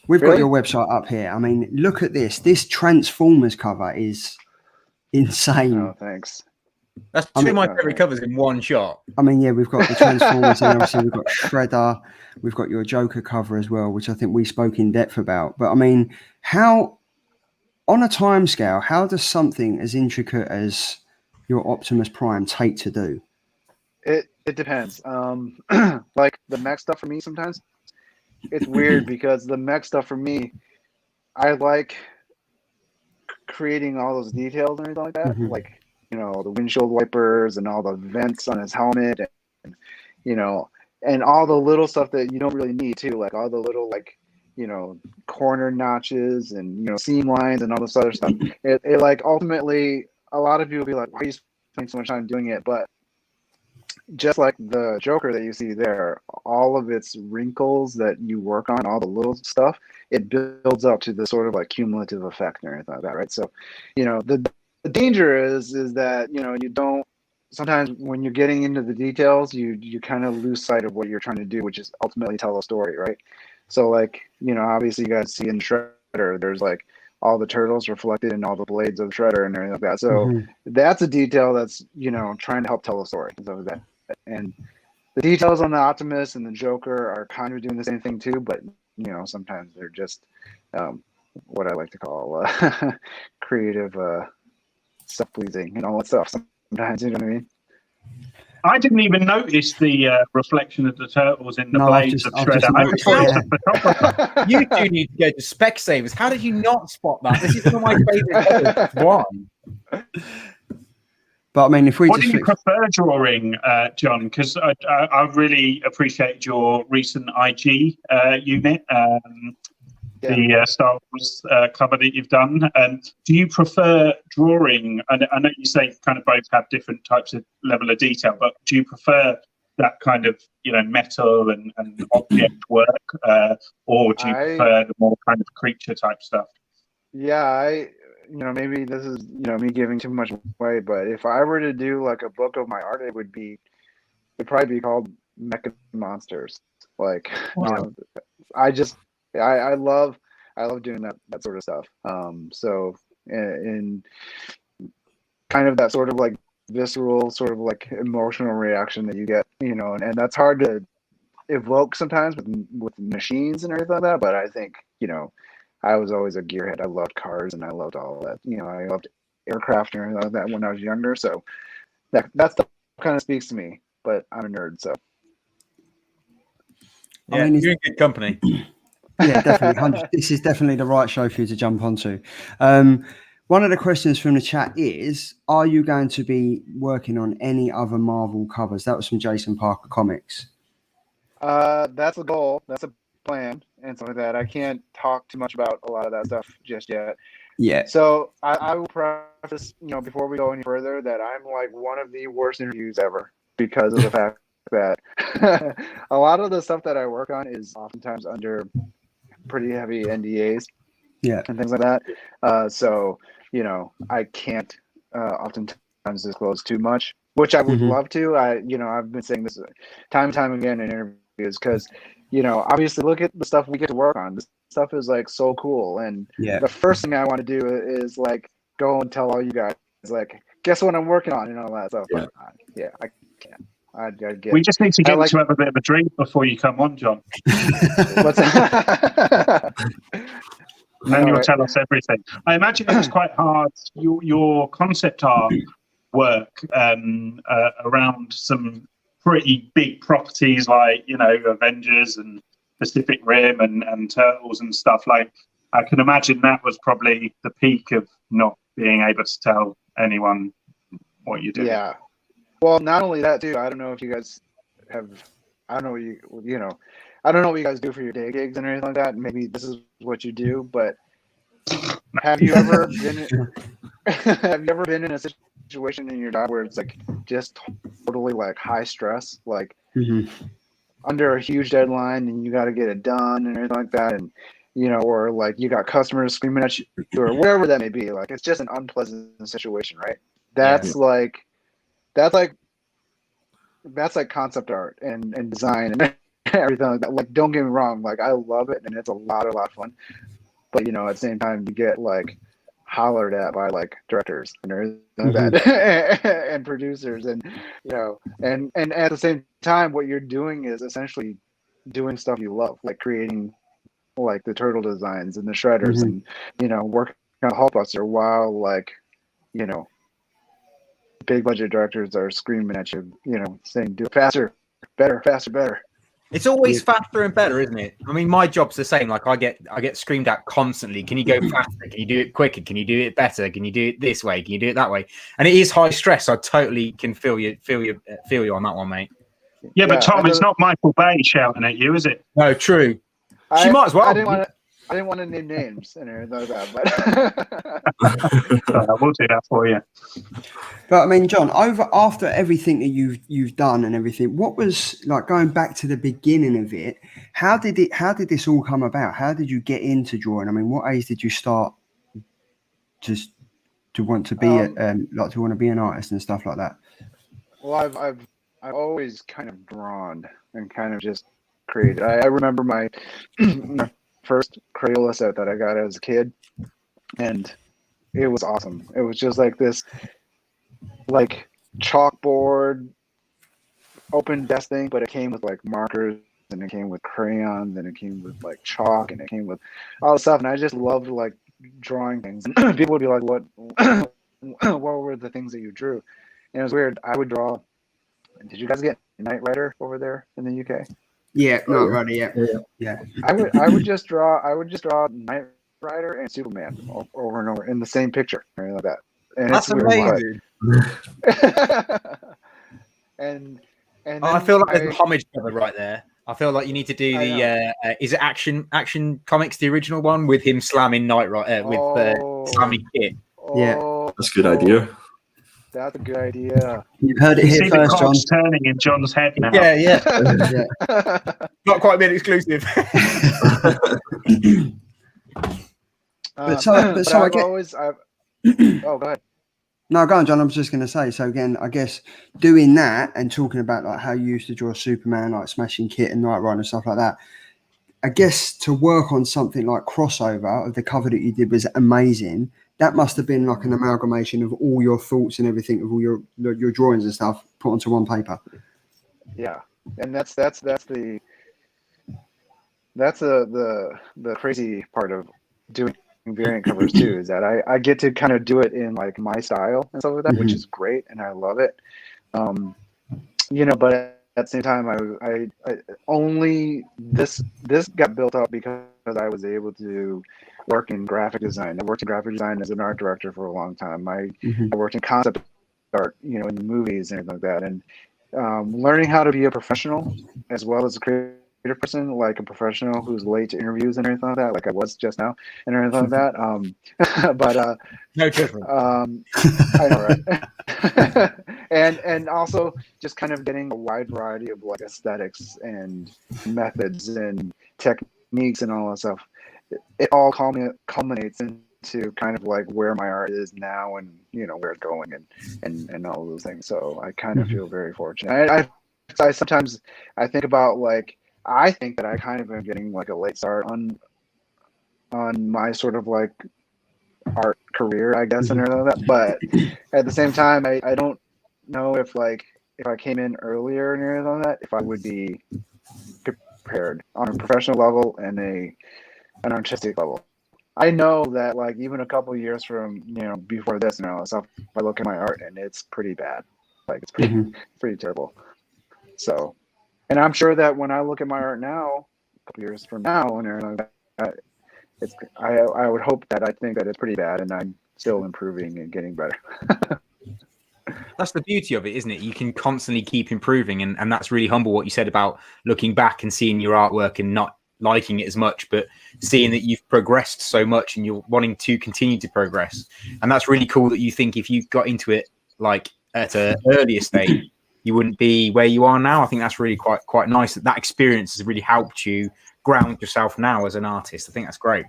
we've Really? got your website up here. I mean, look at this. This Transformers cover is insane. Oh, thanks. That's two of my favorite covers in one shot. I mean, yeah, we've got the Transformers and obviously we've got Shredder. We've got your Joker cover as well, which I think we spoke in depth about. But I mean, how, on a timescale, how does something as intricate as your Optimus Prime take to do? It depends. Like the mech stuff for me, sometimes it's weird because the mech stuff for me, I like creating all those details and everything like that. Like, you know, the windshield wipers and all the vents on his helmet, and you know, and all the little stuff that you don't really need too, like all the little, like, you know, corner notches and, you know, seam lines and all this other stuff. It like ultimately, a lot of people be like, why are you spending so much time doing it? But just like the Joker that you see there, all of its wrinkles that you work on, all the little stuff, it builds up to the sort of like cumulative effect and everything like that, right? So, you know, the danger is that, you know, you don't, sometimes when you're getting into the details, you kind of lose sight of what you're trying to do, which is ultimately tell a story, right? So like, you know, obviously you guys see in Shredder, there's like all the turtles reflected in all the blades of Shredder and everything like that. So that's a detail that's, you know, trying to help tell a story and stuff like that. And the details on the Optimus and the Joker are kind of doing the same thing too, but you know, sometimes they're just what I like to call creative self-pleasing and all that stuff. Sometimes, you know what I mean? I didn't even notice the reflection of the turtles in the blades of Shredder. I just thought it was the photographer. You two need to go to Specsavers. How did you not spot that? This is one of my favorite covers. One. But I mean, if we what do you prefer drawing, John? Because I really appreciate your recent IG unit, the Star Wars cover that you've done. Do you prefer drawing? And I know you say kind of both have different types of level of detail, but do you prefer that kind of, you know, metal and object work, or do you prefer the more kind of creature type stuff? Yeah, you know, maybe this is, you know, me giving too much away, but if I were to do like a book of my art, it'd probably be called Mecha Monsters. Like, you know, I love doing that sort of stuff. So in kind of that sort of like visceral, sort of like emotional reaction that you get, you know, and that's hard to evoke sometimes with machines and everything like that. But I think, you know, I was always a gearhead. I loved cars and I loved all that. You know, I loved aircraft and everything like that when I was younger. So that stuff kind of speaks to me. But I'm a nerd, so. Yeah, I mean, you're in good company. Yeah, definitely. This is definitely the right show for you to jump onto. One of the questions from the chat is, are you going to be working on any other Marvel covers? That was from Jason Parker Comics. That's a goal. That's a plan and stuff like that. I can't talk too much about a lot of that stuff just yet. Yeah. So I will preface, you know, before we go any further, that I'm like one of the worst interviews ever because of the fact that a lot of the stuff that I work on is oftentimes under pretty heavy NDAs. Yeah. And things like that. So, you know, I can't oftentimes disclose too much, which I would love to. I've been saying this time and time again in interviews because, you know, obviously look at the stuff we get to work on. This stuff is like so cool. And the first thing I want to do is like go and tell all you guys, like, guess what I'm working on and all that stuff. Yeah, I can't. We just need to get you to have a bit of a drink before you come on, John. What's that? And you'll tell us everything. I imagine it was quite hard. Your concept art work around some pretty big properties like, you know, Avengers and Pacific Rim and Turtles and stuff. Like, I can imagine that was probably the peak of not being able to tell anyone what you do. Yeah. Well, not only that too. I don't know if you guys have. I don't know I don't know what you guys do for your day gigs and everything like that. Maybe this is what you do, but have you ever been in a situation in your job where it's like just totally like high stress, like under a huge deadline and you got to get it done and everything like that, and you know, or like you got customers screaming at you or whatever that may be. Like it's just an unpleasant situation, right? That's like concept art and design and everything like that. Like, don't get me wrong, like I love it and it's a lot of fun. But you know, at the same time, you get like hollered at by like directors and everything like that, and producers, and you know, and at the same time, what you're doing is essentially doing stuff you love, like creating like the turtle designs and the shredders, and you know, working on Hulkbuster while like, you know, big budget directors are screaming at you, you know, saying do it faster, better, faster, better. It's always faster and better, isn't it? I mean, my job's the same. Like I get screamed at constantly. Can you go faster? Can you do it quicker? Can you do it better? Can you do it this way? Can you do it that way? And it is high stress. I totally can feel you on that one, mate. Yeah, but Tom, it's not Michael Bay shouting at you, is it? No, true. She might as well. I didn't want to name names and everything like that, but we'll do that for you. But I mean, John, after everything that you've done and everything, what was like going back to the beginning of it? How did this all come about? How did you get into drawing? I mean, what age did you start just to want to be to want to be an artist and stuff like that? Well, I've always kind of drawn and kind of just created. I remember my first Crayola set that I got as a kid, and it was awesome. It was just like this like chalkboard open desk thing, but it came with like markers and it came with crayons and it came with like chalk and it came with all the stuff, and I just loved like drawing things. And people would be like, what were the things that you drew? And it was weird. I would draw. Did you guys get Knight Rider over there in the UK? Yeah, not really. Yeah. I would just draw Knight Rider and Superman over and over in the same picture, or anything like that. And that's amazing. and I feel like there's a homage cover right there. I feel like you need to do the is it Action Comics, the original one with him slamming Knight Rider with slamming Kit. Yeah, that's a good idea. That's a good idea. You've heard it here first, John. Turning in John's head now. Yeah. Not quite been exclusive. Oh, go ahead. No, go on, John. I was just going to say. So again, I guess doing that and talking about like how you used to draw Superman, like Smashing Kit and Knight Rider and stuff like that. I guess to work on something like Crossover, the cover that you did was amazing. that must have been like an amalgamation of all your thoughts and everything, of all your drawings and stuff put onto one paper. Yeah, and that's the crazy part of doing variant covers too, is that I get to kind of do it in like my style and stuff like that, which is great, and I love it. But at the same time, I only this got built up because I was able to work in graphic design. I worked in graphic design as an art director for a long time. I worked in concept art, in movies and everything like that, and learning how to be a professional as well as a creative person, like a professional who's late to interviews and everything like that, like I was just now and everything like that. But no different. I know, right? and also just kind of getting a wide variety of like aesthetics and methods and techniques and all that stuff. It all culminates into kind of like where my art is now, and where it's going, and all of those things. So I kind of feel very fortunate. I sometimes I think about like, I think that I kind of am getting like a late start on my sort of like art career, I guess, and everything like that. But at the same time, I don't know if I came in earlier and everything like that, if I would be prepared on a professional level and an artistic level. I know that like even a couple of years from before this and all that stuff, I look at my art and it's pretty bad. Like it's pretty terrible. So, and I'm sure that when I look at my art now, a couple years from now, and everything like that, I would hope that I think that it's pretty bad, and I'm still improving and getting better. That's the beauty of it, isn't it? You can constantly keep improving, and that's really humble what you said about looking back and seeing your artwork and not liking it as much, but seeing that you've progressed so much and you're wanting to continue to progress. And that's really cool that you think if you got into it like at an earlier stage, you wouldn't be where you are now. I think that's really quite nice that experience has really helped you ground yourself now as an artist. I think that's great.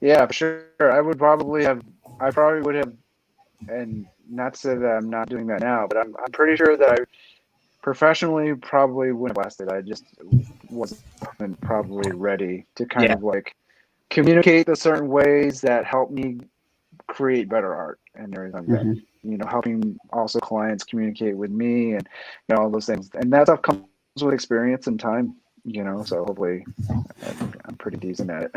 Yeah, for sure. I probably would have, and not to say that I'm not doing that now, but I'm pretty sure that I professionally probably wouldn't have lasted. I just wasn't probably ready to kind of like communicate the certain ways that help me create better art and everything like that. Helping also clients communicate with me and all those things. And that stuff comes with experience and time, so hopefully I'm pretty decent at it.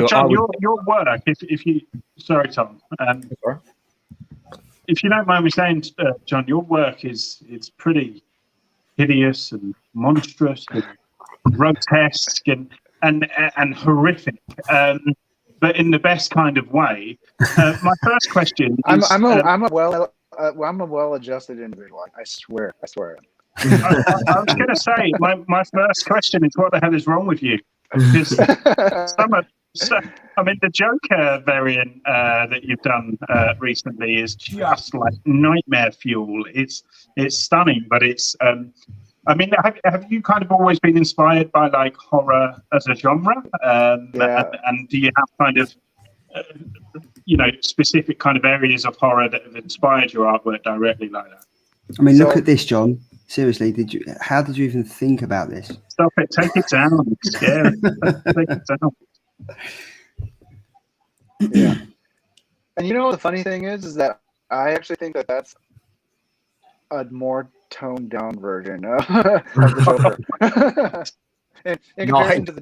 John, your work, if you, sorry, Tom, if you don't mind me saying, John, your work is pretty hideous and monstrous and grotesque and horrific, but in the best kind of way. My first question is, I'm a well-adjusted individual. I swear. I was going to say, my first question is, what the hell is wrong with you? Because the Joker variant that you've done recently is just like nightmare fuel. It's stunning, but it's. Have you kind of always been inspired by like horror as a genre? And do you have kind of, specific kind of areas of horror that have inspired your artwork directly like that? Look at this, John. Seriously, how did you even think about this? Stop it! Take it down. It's scary. Take it down. Yeah. And the funny thing is that I actually think that that's a more toned down version of the Joker. in comparison to the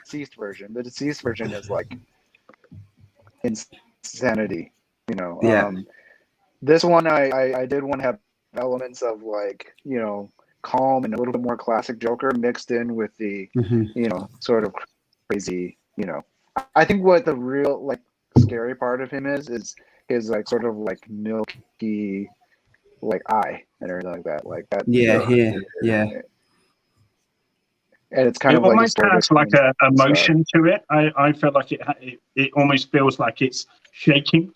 deceased version. The deceased version is like insanity, This one I did want to have elements of like, calm and a little bit more classic Joker mixed in with the, sort of crazy, I think what the real like scary part of him is his like sort of like milky like eye and everything like that. Like that. Yeah. And it's kind it of almost has like a motion to it. I feel like it almost feels like it's shaking.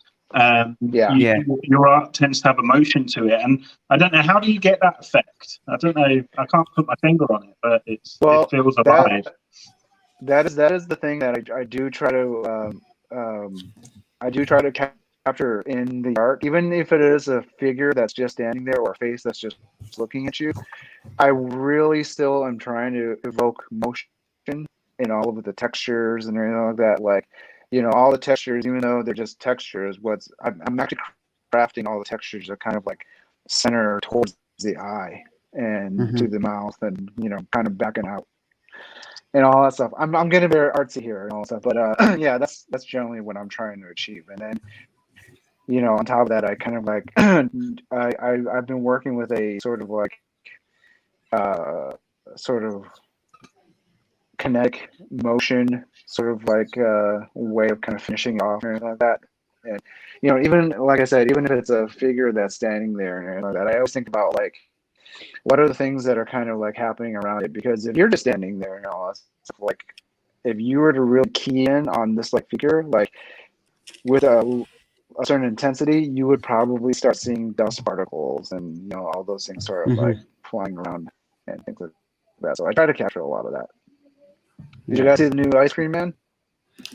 Your art tends to have a motion to it, and I don't know, how do you get that effect? I don't know. I can't put my finger on it, but it feels alive. That is the thing that I do try to capture in the art, even if it is a figure that's just standing there or a face that's just looking at you. I really still am trying to evoke motion in all of the textures and everything like that. Like, all the textures, even though they're just textures, I'm actually crafting all the textures to kind of like center towards the eye and to the mouth, and kind of backing out and all that stuff. I'm getting very artsy here and all that stuff, but yeah, that's generally what I'm trying to achieve. And then on top of that, I kind of like I've been working with a sort of like sort of kinetic motion, sort of like way of kind of finishing off and everything like that. And even like I said, even if it's a figure that's standing there and everything like that, I always think about like what are the things that are kind of like happening around it. Because if you're just standing there and all that stuff, like if you were to really key in on this like figure, like with a certain intensity, you would probably start seeing dust particles and all those things sort of like flying around and things like that. So I try to capture a lot of that. Did you guys see the new Ice Cream Man?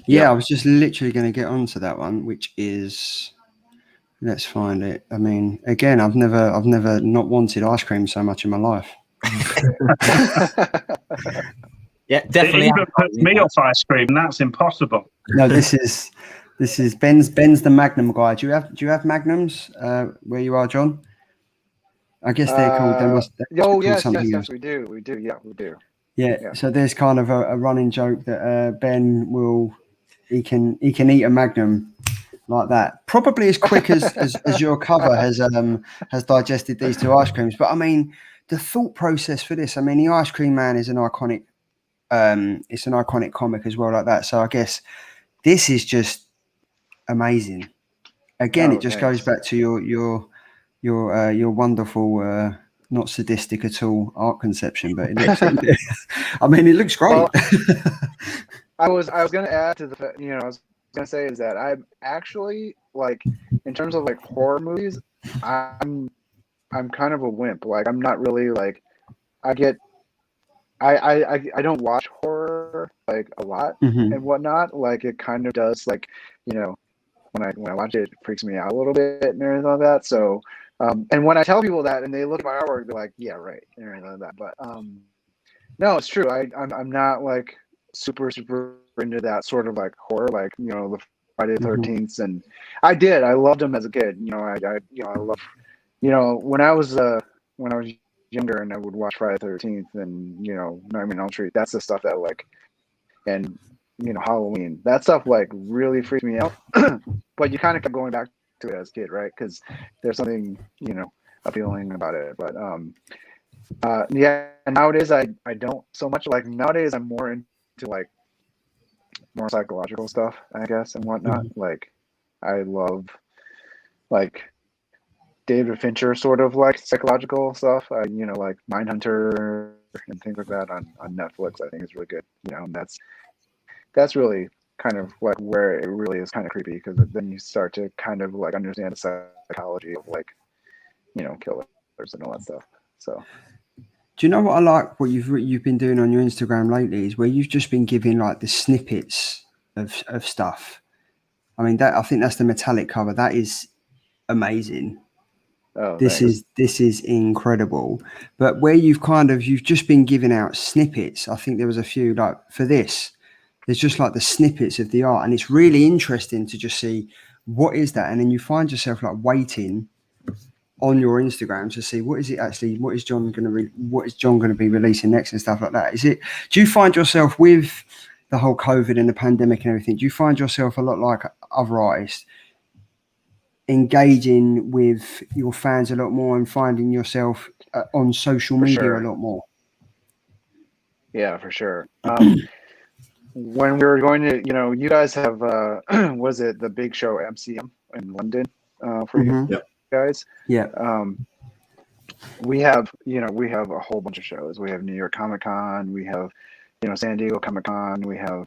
Yeah, I was just literally going to get onto that one, which is, let's find it. I mean, again, I've never not wanted ice cream so much in my life. Yeah, definitely. It even puts me off ice cream, and that's impossible. No, this is Ben's the Magnum guy. Do you have Magnums where you are, John? I guess they're called. They must. Yes, we do. Yeah, we do. Yeah. So there's kind of a running joke that Ben he can eat a Magnum like that, probably as quick as your cover has digested these two ice creams. But I mean, the thought process for this. I mean, the Ice Cream Man is an iconic. It's an iconic comic as well, like that. So I guess this is just amazing. Again, it just goes back to your wonderful, not sadistic at all art conception, but it looks. I mean, it looks great. Well, I was going to add to the I was going to say is that I'm actually like in terms of like horror movies, I'm kind of a wimp. Like I'm not really like I don't watch horror like a lot and whatnot. Like it kind of does like when I watch it, it freaks me out a little bit and everything like that. So and when I tell people that and they look at my artwork, they're like, yeah, right, and everything like that. But no, it's true. I'm not like super into that sort of like horror, like the Friday the 13th, and I loved them as a kid. I love when I was younger and I would watch Friday the 13th and Nightmare on Elm Street. That's the stuff that like, and Halloween. That stuff like really freaked me out. But you kind of kept going back to it as a kid, right? Because there's something appealing about it. But yeah, nowadays I don't so much. Like nowadays I'm more into like more psychological stuff, I guess, and whatnot. Like I love like David Fincher sort of like psychological stuff. Like Mindhunter and things like that on Netflix. I think is really good. And that's really kind of like where it really is kind of creepy, because then you start to kind of like understand the psychology of like killers and all that stuff. So do you know what I like? What you've been doing on your Instagram lately is where you've just been giving like the snippets of stuff. I mean, I think that's the metallic cover. That is amazing. Oh, this is incredible. But where you've just been giving out snippets. I think there was a few like for this. There's just like the snippets of the art, and it's really interesting to just see what is that, and then you find yourself like waiting on your Instagram to see what is John going to be releasing next and stuff like that. Do you find yourself with the whole COVID and the pandemic and everything? Do you find yourself a lot like other artists, engaging with your fans a lot more and finding yourself on social media a lot more? Yeah, for sure. When we were going to, you guys have, was it the big show MCM in London for you guys? Yeah. We have a whole bunch of shows. We have New York Comic Con. We have, San Diego Comic Con. We have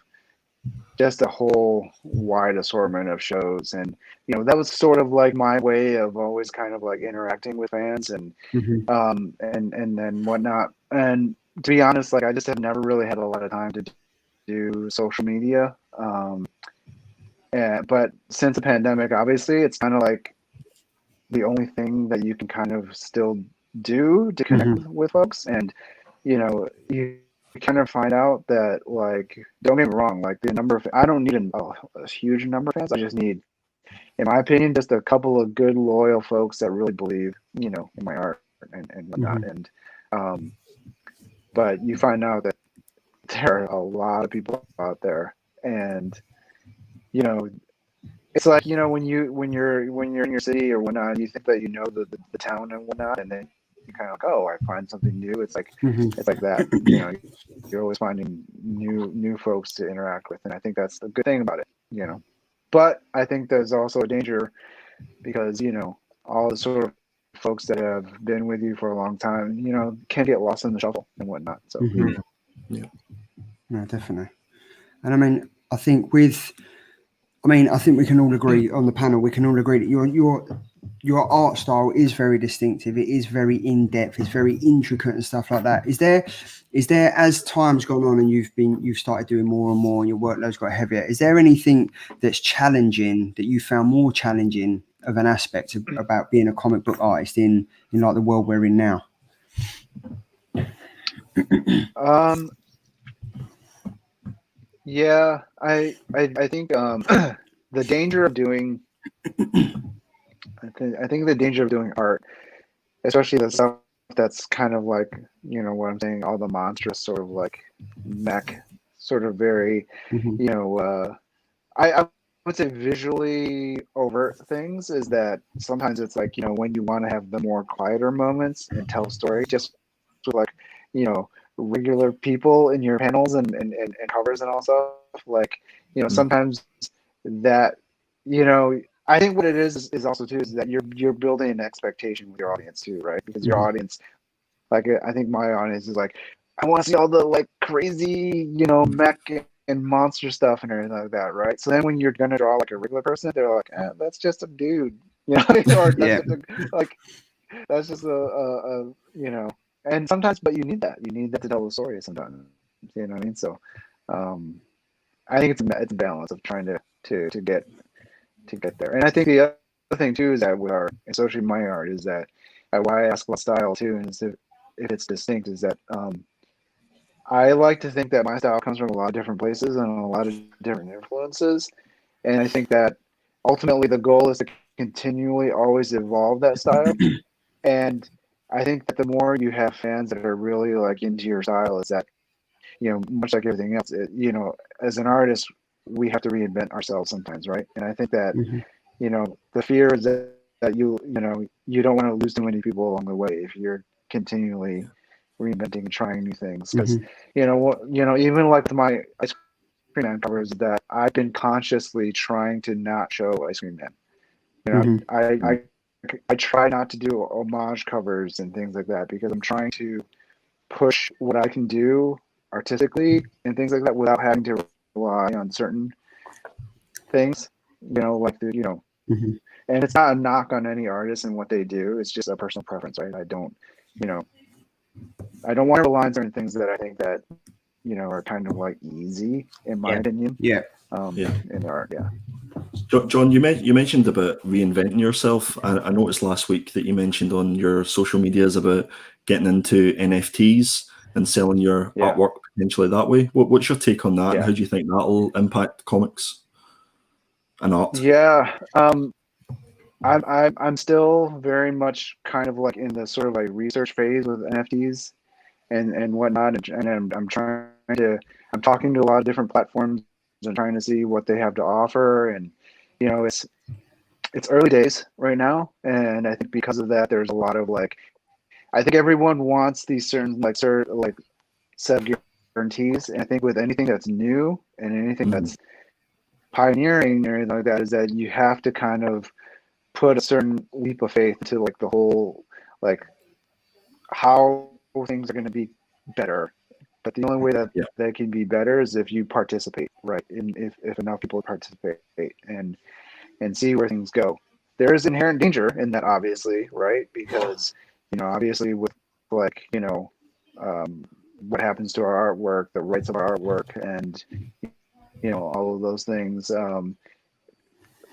just a whole wide assortment of shows. And, that was sort of like my way of always kind of like interacting with fans and then whatnot. And to be honest, like I just have never really had a lot of time to do social media. But since the pandemic, obviously it's kind of like the only thing that you can kind of still do to connect with folks. And, you kind of find out that, like, don't get me wrong, like the number of, I don't need a huge number of fans. I just need, in my opinion, just a couple of good, loyal folks that really believe, in my art and whatnot. And, but you find out that there are a lot of people out there, and, it's like, when you're in your city or whatnot, you think that the town and whatnot, and then you kind of like, oh, I find something new. It's like it's like that. You're always finding new folks to interact with, and I think that's the good thing about it. But I think there's also a danger because all the sort of folks that have been with you for a long time, can get lost in the shuffle and whatnot. So yeah, no, definitely. And I mean, I think we can all agree on the panel. We can all agree that your art style is very distinctive. It is very in depth. It's very intricate and stuff like that. Is there, as time's gone on and you've started doing more and more, and your workload's got heavier, is there anything that's challenging that you found more challenging of an aspect about being a comic book artist in like the world we're in now? Yeah, I think the danger of doing, I think the danger of doing art, especially the stuff that's kind of like, what I'm saying, all the monstrous sort of like mech, sort of very, I would say visually overt things, is that sometimes it's like, when you want to have the more quieter moments and tell a story just with like, regular people in your panels and covers and all stuff, like, sometimes that, I think what it is also too is that you're building an expectation with your audience too, right? Because your audience, like, I think my audience is like, I want to see all the like crazy, mech and monster stuff and everything like that, right? So then when you're gonna draw like a regular person, they're like, that's just a dude, or that's that's just a and sometimes, but you need that to tell the story sometimes, you know what I mean? So I think it's a balance of trying to get there. And I think the other thing too is that with art, especially my art, is that why I ask about style too, and if it's distinct, is that I like to think that my style comes from a lot of different places and a lot of different influences, and I think that ultimately the goal is to continually always evolve that style. And I think that the more you have fans that are really like into your style, is that, much like everything else, as an artist, we have to reinvent ourselves sometimes, right? And I think that, the fear is that you don't want to lose too many people along the way if you're continually reinventing and trying new things. Because, even like my Ice Cream Man covers, that I've been consciously trying to not show Ice Cream Man. I try not to do homage covers and things like that, because I'm trying to push what I can do artistically and things like that without having to rely on certain things, like and it's not a knock on any artist and what they do. It's just a personal preference, right? I don't want to rely on certain things that I think that, are kind of like easy, in my opinion. Yeah. In art. Yeah. John, you mentioned about reinventing yourself. I noticed last week that you mentioned on your social medias about getting into NFTs and selling your artwork potentially that way. What's your take on that, and how do you think that'll impact comics and art? Yeah, I'm still very much kind of like in the sort of like research phase with NFTs and whatnot, and I'm talking to a lot of different platforms and trying to see what they have to offer, and it's early days right now, and I think because of that, there's a lot of like, I think everyone wants these certain set of guarantees, and I think with anything that's new and anything that's pioneering or anything like that, is that you have to kind of put a certain leap of faith to like the whole, like, how things are going to be better. But the only way that they can be better is if you participate, right? And if enough people participate and see where things go. There is inherent danger in that, obviously, right? Because, obviously with like, what happens to our artwork, the rights of our artwork, and, all of those things,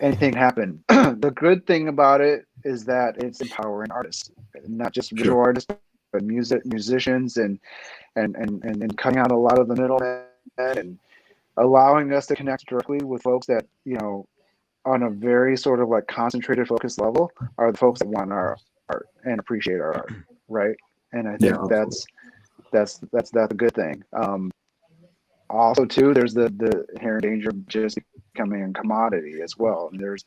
anything happen. The good thing about it is that it's empowering artists, not just visual artists, musicians and cutting out a lot of the middlemen and allowing us to connect directly with folks that, you know, on a very sort of like concentrated focus level are the folks that want our art and appreciate our art, right? And I think that's a good thing. Also too, there's the inherent danger of just becoming a commodity as well. And there's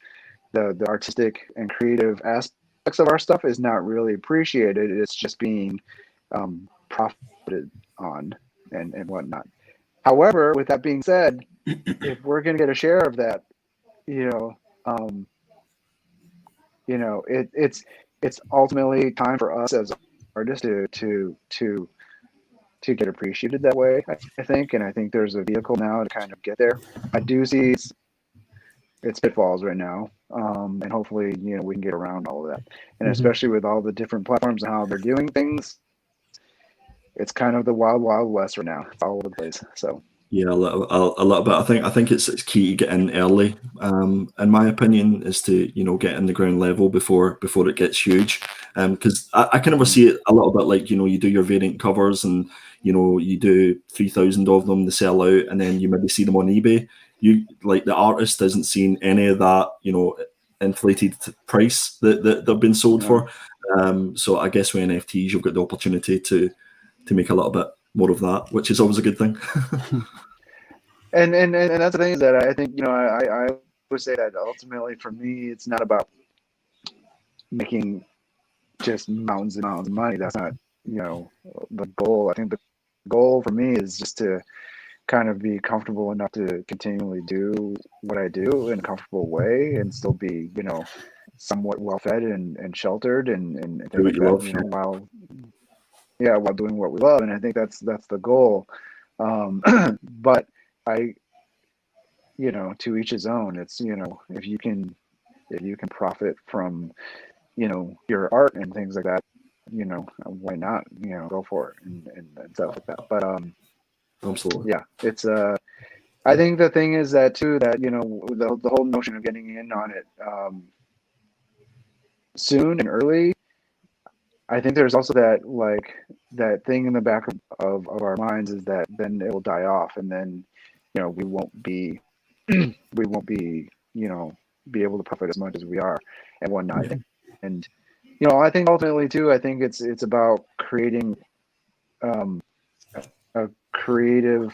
the artistic and creative aspects of our stuff is not really appreciated. It's just being profited on and whatnot. However, with that being said, if we're going to get a share of that, it's ultimately time for us as artists to get appreciated that way, I think. And I think there's a vehicle now to kind of get there. I do see its pitfalls right now. And hopefully, we can get around all of that. And especially with all the different platforms and how they're doing things, it's kind of the wild, wild west right now. It's all over the place. So yeah, a little bit. I think it's key to get in early. In my opinion, is to get in the ground level before it gets huge. Because I kind of see it a little bit like you do your variant covers and you do 3,000 of them, they sell out, and then you maybe see them on eBay. You like the artist isn't seeing any of that inflated price that they've been sold for. So I guess with NFTs you've got the opportunity to make a little bit more of that, which is always a good thing. and that's the thing is that I think I would say that ultimately for me it's not about making just mountains and mountains of money. That's not the goal. I think the goal for me is just to kind of be comfortable enough to continually do what I do in a comfortable way and still be somewhat well fed and sheltered and Do what you love, while doing what we love. And I think that's the goal. But to each his own. It's if you can profit from your art and things like that, why not go for it and stuff like that. But absolutely, yeah, it's I think the thing is that too, that the whole notion of getting in on it soon and early, I think there's also that thing in the back of our minds is that then it will die off, and then we won't be be able to profit as much as we are and whatnot. And I think ultimately too, I think it's about creating a creative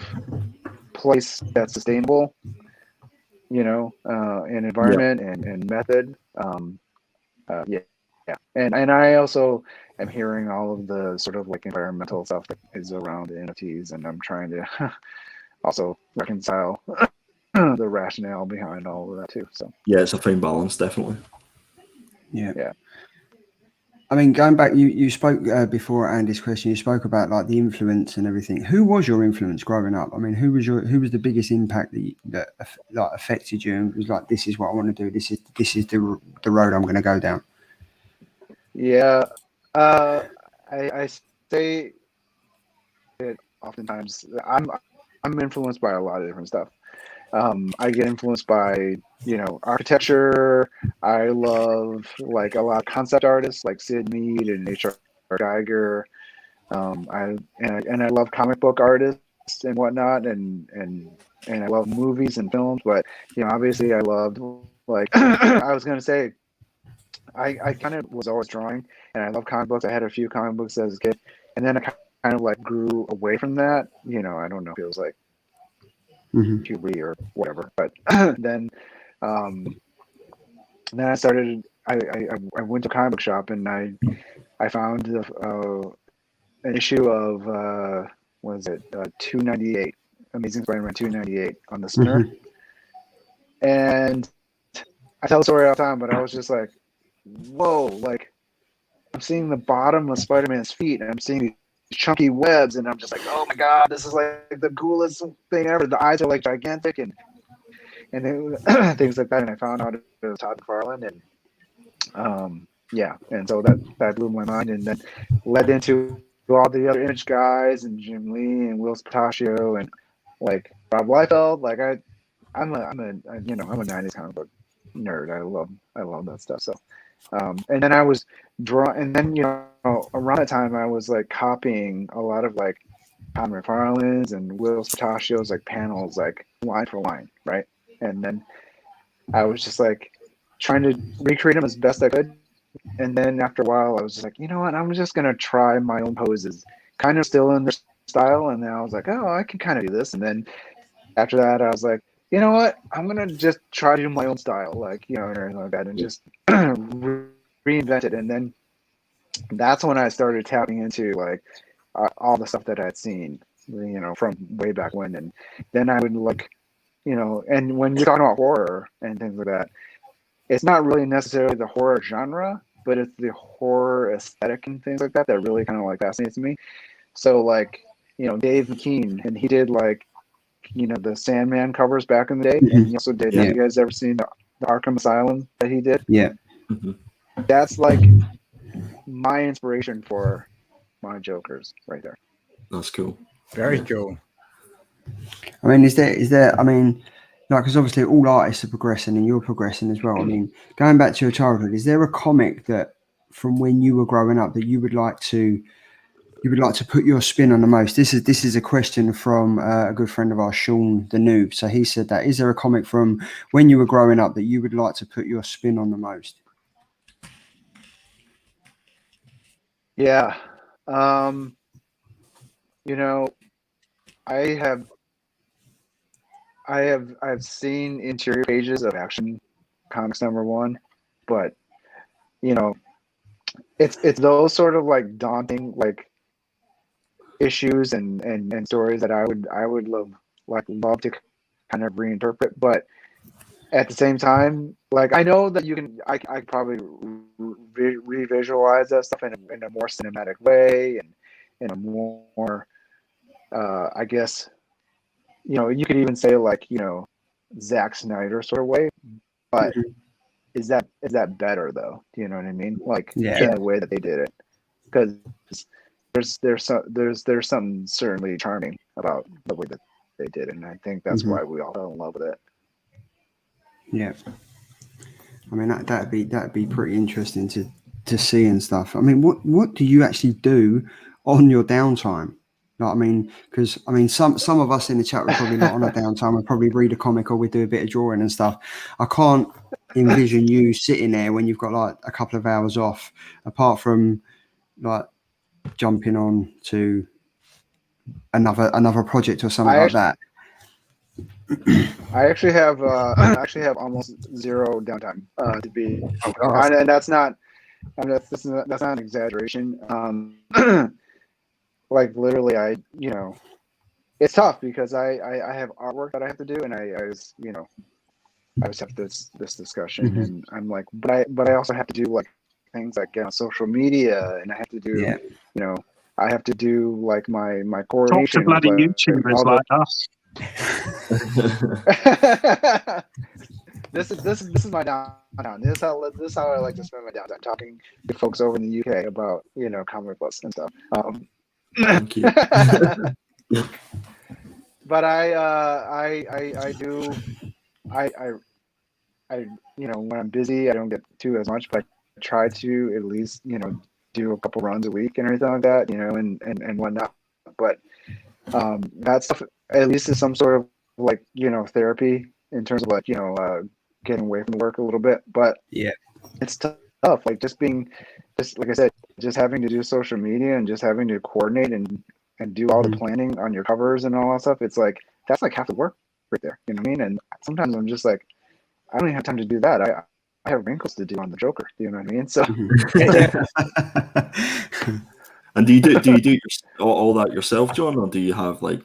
place that's sustainable, an environment and method. And I also am hearing all of the sort of like environmental stuff that is around the NFTs, and I'm trying to also reconcile the rationale behind all of that too. So yeah, it's a fine balance, definitely. Yeah. I mean, going back, you spoke before Andy's question. You spoke about like the influence and everything. Who was your influence growing up? I mean, who was the biggest impact that affected you and was like, this is what I want to do. This is the road I'm going to go down. Yeah, I say it oftentimes. I'm influenced by a lot of different stuff. I get influenced by architecture. I love like a lot of concept artists like Sid Mead and H.R. Geiger. I love comic book artists and whatnot, and I love movies and films. But obviously I loved like I was gonna say I kind of was always drawing, and I love comic books. I had a few comic books as a kid, and then I kind of like grew away from that. I don't know if it was like puberty or whatever, but then I started. I went to a comic book shop and I found an issue of what is it 298 Amazing Spider-Man 298 on the spinner, and I tell the story all the time, but I was just like, whoa, like I'm seeing the bottom of Spider-Man's feet and I'm seeing these chunky webs and I'm just like, oh my god, this is like the coolest thing ever. The eyes are like gigantic and things like that. And I found out it was Todd McFarlane, and and so that blew my mind, and then led into all the other Image guys and Jim Lee and Will Spataccio and like Rob Liefeld. Like I'm a 90s comic book nerd. I love that stuff. So And then I was and then around that time I was like copying a lot of like Tom McFarlane's and Will Spatacio's like panels, like line for line, right? And then I was just like trying to recreate them as best I could. And then after a while, I was just like, you know what? I'm just gonna try my own poses, kind of still in their style. And then I was like, oh, I can kind of do this. And then after that, I was like, you know what? I'm gonna just try to do my own style, like and everything like that, and just reinvent it. And then that's when I started tapping into like all the stuff that I'd seen, from way back when. And then I would like, and when you're talking about horror and things like that, it's not really necessarily the horror genre, but it's the horror aesthetic and things like that that really kind of like fascinates me. So like, Dave McKean, and he did like, the Sandman covers back in the day, and he also did. Yeah. Have you guys ever seen the Arkham Asylum that he did? Yeah. That's like my inspiration for my Jokers right there. That's cool. Very cool. I mean, is there? I mean, like, because obviously all artists are progressing, and you're progressing as well. I mean, going back to your childhood, is there a comic that from when you were growing up that you would like to put your spin on the most? This is a question from a good friend of ours, Sean the Noob. So he said that, is there a comic from when you were growing up that you would like to put your spin on the most? Yeah. I've seen interior pages of Action Comics #1, but it's those sort of like daunting like issues and stories that I would love to kind of reinterpret. But at the same time, like, I know that I probably revisualize that stuff in a more cinematic way, and in a more I guess you could even say like Zack Snyder sort of way. But is that better though? Do you know what I mean? Like, in the way that they did it, because there's something certainly charming about the way that they did it, and I think that's why we all fell in love with it. Yeah, I mean that'd be pretty interesting to see and stuff. I mean, what do you actually do on your downtime? Like, I mean, because I mean some of us in the chat are probably not on our downtime. We probably read a comic or we do a bit of drawing and stuff. I can't envision you sitting there when you've got like a couple of hours off, apart from like jumping on to another project or something like that. I actually have almost zero downtime to be, and that's not. I mean, that's not an exaggeration. Like, literally, it's tough because I have artwork that I have to do, and I just have this discussion, and I'm like, but I also have to do like things like social media, and I have to do I have to do like my coordination. Talk to bloody YouTubers like us. This is my downtime. This is how I like to spend my downtime, talking to folks over in the UK about comic books and stuff. Thank you. But I do when I'm busy, I don't get to as much, but I try to at least do a couple runs a week and everything like that, and whatnot. But that stuff at least is some sort of like therapy in terms of like getting away from work a little bit. But it's tough, like just like I said, just having to do social media and just having to coordinate and do all the planning on your covers and all that stuff. It's like that's like half the work right there. You know what I mean? And sometimes I'm just like, I don't even have time to do that. I have wrinkles to do on the Joker. Do you know what I mean? So. And do you do all that yourself, John, or do you have like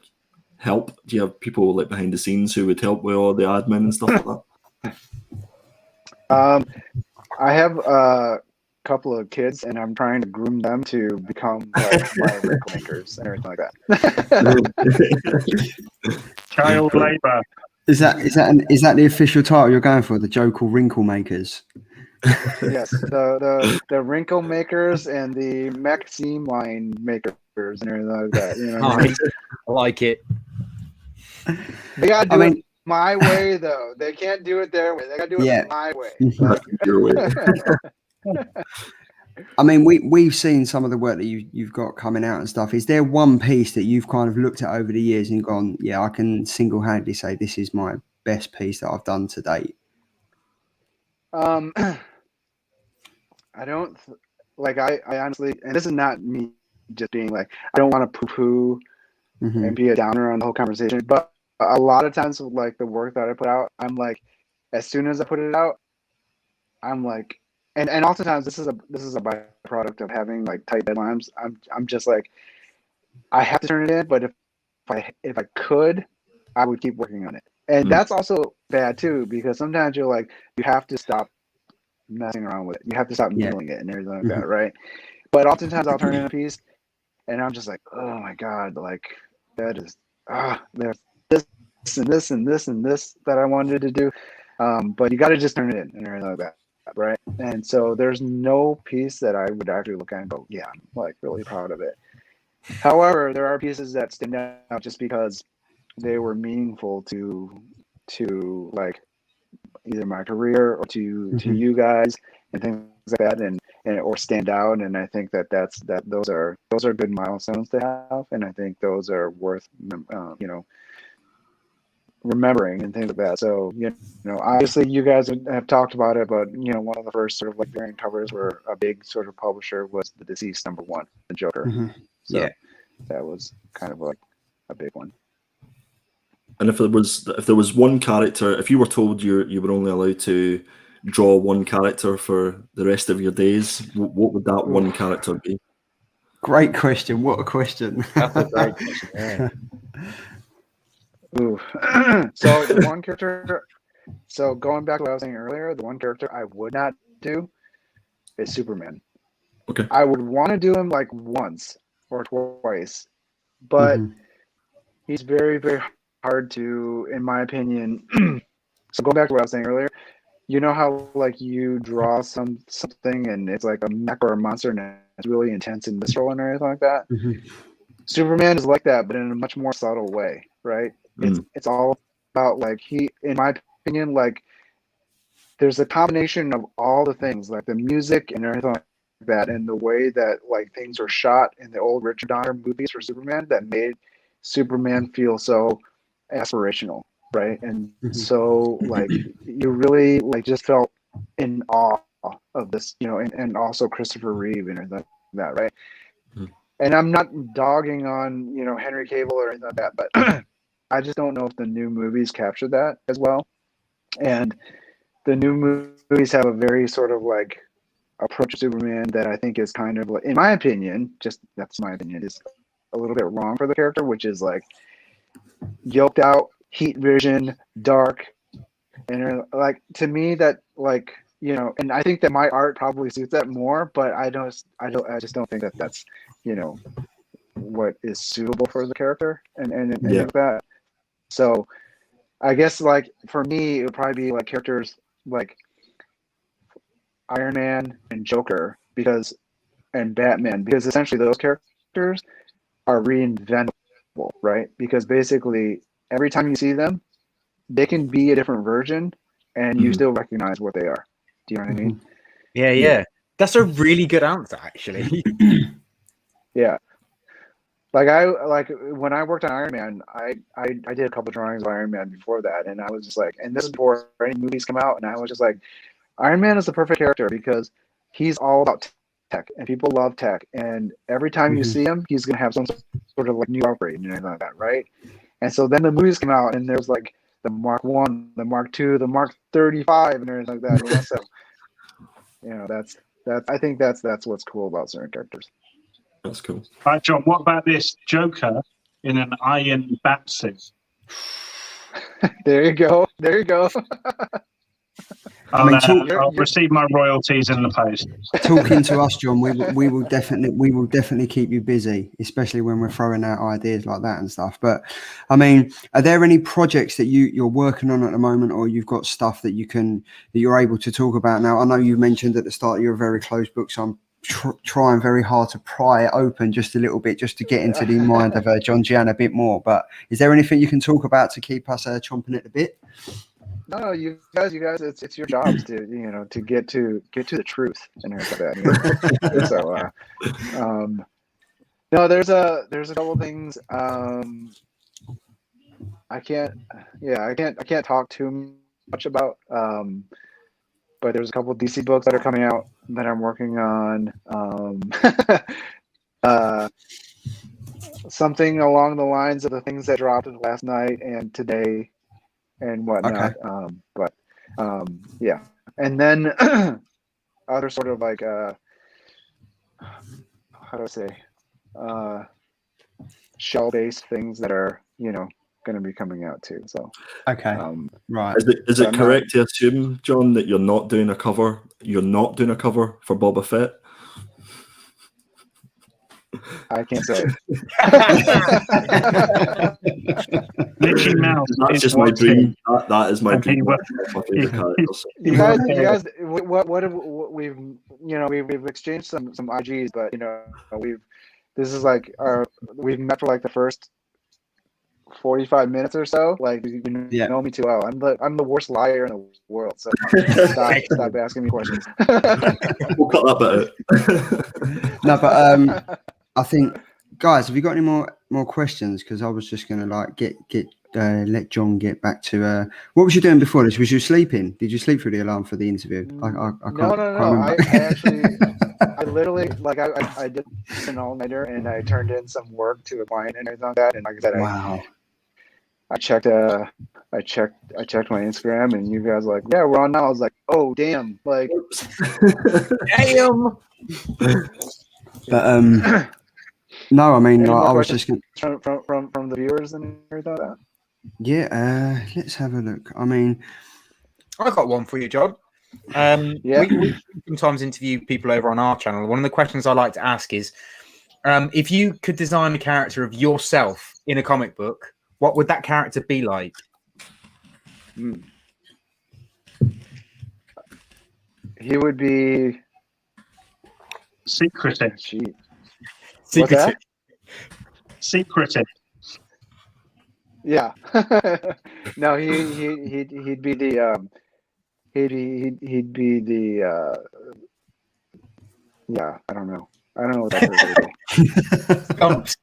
help? Do you have people like behind the scenes who would help with all the admin and stuff like that? I have a couple of kids, and I'm trying to groom them to become like my wrinkle makers and everything like that. Child labor. Is that the official title you're going for? The Joker Wrinkle Makers? Yes, the wrinkle makers and the Maxime line makers and everything like that. I like it. They gotta do it my way, though. They can't do it their way. They gotta do it my way. Your way. I mean, we've seen some of the work that you've got coming out and stuff. Is there one piece that you've kind of looked at over the years and gone, yeah, I can single-handedly say this is my best piece that I've done to date? I don't like. I honestly, and this is not me just being like, I don't want to poo-poo and be a downer on the whole conversation, but a lot of times with like the work that I put out, I'm like, as soon as I put it out, I'm like, and oftentimes this is a byproduct of having like tight deadlines. I'm just like, I have to turn it in, but if I could, I would keep working on it. And that's also bad too, because sometimes you're like, you have to stop messing around with it. You have to stop needling it and everything like that, right? But oftentimes I'll turn in a piece and I'm just like, oh my God, like that is, there's this and this and this and this that I wanted to do. But you got to just turn it in and everything like that, right? And so there's no piece that I would actually look at and go, yeah, I'm like really proud of it. However, there are pieces that stand out just because they were meaningful to like either my career or to you guys and things like that, and or stand out. And I think those are good milestones to have, and I think those are worth remembering and things like that. So obviously you guys have talked about it, but one of the first sort of like variant covers where a big sort of publisher was the deceased #1, the Joker. So that was kind of like a big one. And if there was one character, if you were told you were only allowed to draw one character for the rest of your days, what would that one character be? Great question. What a question. That's a great question. Yeah. Ooh. So the one character, so going back to what I was saying earlier, the one character I would not do is Superman. Okay. I would want to do him like once or twice, but he's very, very hard to, in my opinion. So going back to what I was saying earlier, you know how like you draw something and it's like a mech or a monster and it's really intense and visceral and everything like that. Superman is like that, but in a much more subtle way, right? It's all about like in my opinion, like there's a combination of all the things, like the music and everything like that, and the way that like things are shot in the old Richard Donner movies for Superman that made Superman feel so aspirational, right? And so like you really like just felt in awe of this, and also Christopher Reeve and everything like that, right? And I'm not dogging on Henry Cavill or anything like that, but I just don't know if the new movies capture that as well. And the new movies have a very sort of like approach to Superman that I think is kind of like, in my opinion, just that's my opinion, is a little bit wrong for the character, which is like yoked out, heat vision, dark, and like to me that like and I think that my art probably suits that more, but I just don't think that that's what is suitable for the character and like that. So I guess like for me it would probably be like characters like Iron Man and Joker and Batman, because essentially those characters are reinventable, right? Because basically every time you see them, they can be a different version and you still recognize what they are. Do you know what I mean? Yeah. That's a really good answer, actually. Yeah. Like when I worked on Iron Man, I did a couple drawings of Iron Man before that, and I was just like, and this is before any movies come out, and I was just like, Iron Man is the perfect character because he's all about tech, and people love tech, and every time you see him, he's gonna have some sort of like new upgrade and anything like that, right? And so then the movies come out, and there's like the Mark 1, the Mark II, the Mark 35, and everything like that. So that's I think that's what's cool about certain characters. That's cool. All right, John, what about this Joker in an iron bat suit? There you go. I'll receive my royalties in the post. Talking to us, John, we will definitely keep you busy, especially when we're throwing out ideas like that and stuff. But I mean, are there any projects that you're working on at the moment, or you've got stuff that you're able to talk about now? I know you mentioned at the start you're a very closed book, so I'm trying very hard to pry it open just a little bit, just to get into the mind of John Giang a bit more. But is there anything you can talk about to keep us chomping at the bit? No, you guys, it's your jobs to to get to the truth and everything like that. So, no, there's a couple things. I can't talk too much about. But there's a couple of DC books that are coming out that I'm working on. Something along the lines of the things that dropped last night and today and whatnot. Okay. Yeah. And then other sort of like how do I say shell-based things that are going to be coming out too. So Okay. Right. Is it correct to assume, John, that you're not doing a cover? You're not doing a cover for Boba Fett? I can't say. Mickey Mouse. That's just my dream. That is my dream. That's my favorite character. You guys, what we've exchanged some IGs, but this is like we've met for like the first 45 minutes or so. Like you know me too well. I'm the worst liar in the world. So stop asking me questions. We'll cut that bit out. No, but I think, guys, have you got any more questions? Because I was just going to like let John get back to what was you doing before this? Was you sleeping? Did you sleep through the alarm for the interview? I can't, No. remember. I actually, I literally like I did an all-nighter and I turned in some work to a client and everything like that. And like I said, Wow. I checked my Instagram and you guys were like, yeah, we're on now. I was like, oh damn, like Damn. But no, I mean, like, I was just going from the viewers and everything like that. Yeah, let's have a look. I mean, I got one for you, John. We sometimes interview people over on our channel. One of the questions I like to ask is, if you could design a character of yourself in a comic book, what would that character be like? He would be secretive. Secretive. Secretive. Yeah. No, he'd be the he'd be the yeah, I don't know what that is.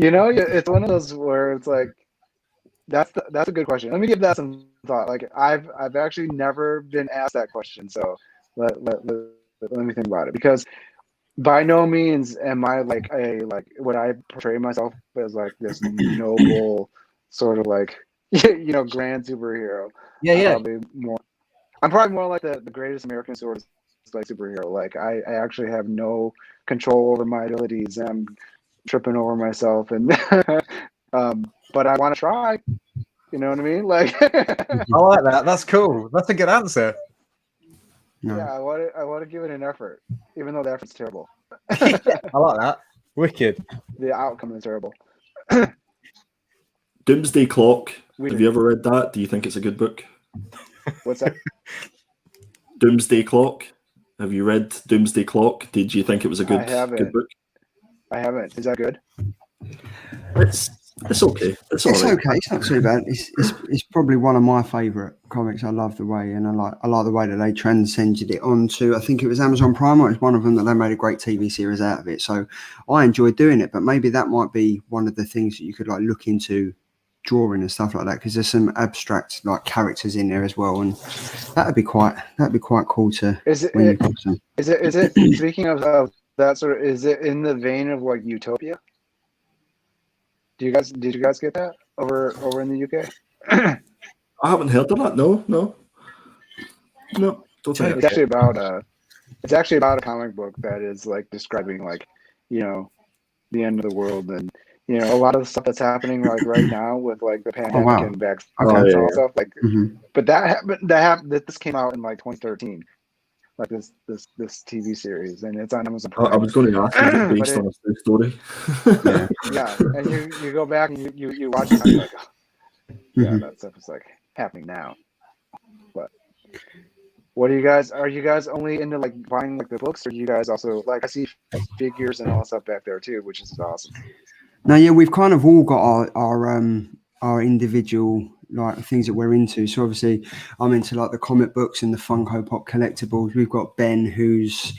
It's one of those where it's like that's a good question. Let me give that some thought. Like I've actually never been asked that question, so let me think about it, because by no means am I like would I portray myself as like this noble sort of like grand superhero. Yeah. I'm probably more like the greatest American sort of like superhero. Like I actually have no control over my abilities. I'm tripping over myself and but I want to try. You know what I mean? Like I like that. That's cool. That's a good answer. no. Yeah, I want to give it an effort, even though the effort's terrible. I like that. Wicked. The outcome is terrible. Doomsday Clock. Have you ever read that? Do you think it's a good book? What's that? Doomsday Clock. Have you read Doomsday Clock? Did you think it was a good book? I haven't. Is that good? It's okay. It's all right. Okay. It's not too bad. It's probably one of my favourite comics. I love the way, and I like the way that they transcended it onto, I think it was Amazon Prime, or it's one of them that they made a great TV series out of it. So I enjoyed doing it, but maybe that might be one of the things that you could like look into drawing and stuff like that, because there's some abstract like characters in there as well, and that'd be quite cool to. Is it speaking of that sort of, is it in the vein of like Utopia? Did you guys get that over in the UK? I haven't heard of that. No. Don't think It's actually about a comic book that is like describing like the end of the world, and a lot of the stuff that's happening like right now with like the pandemic and vaccines and all stuff. Like, but this came out in like 2013. Like this TV series, and it's on Amazon Prime. I was going to ask you based on a true story. Yeah, and you go back and you watch it, and you're like, that stuff is like happening now. But what are you guys only into like buying like the books, or do you guys also like, I see figures and all stuff back there too, which is awesome. No, yeah, we've kind of all got our individual like things that we're into. So obviously I'm into like the comic books and the Funko Pop collectibles. We've got Ben who's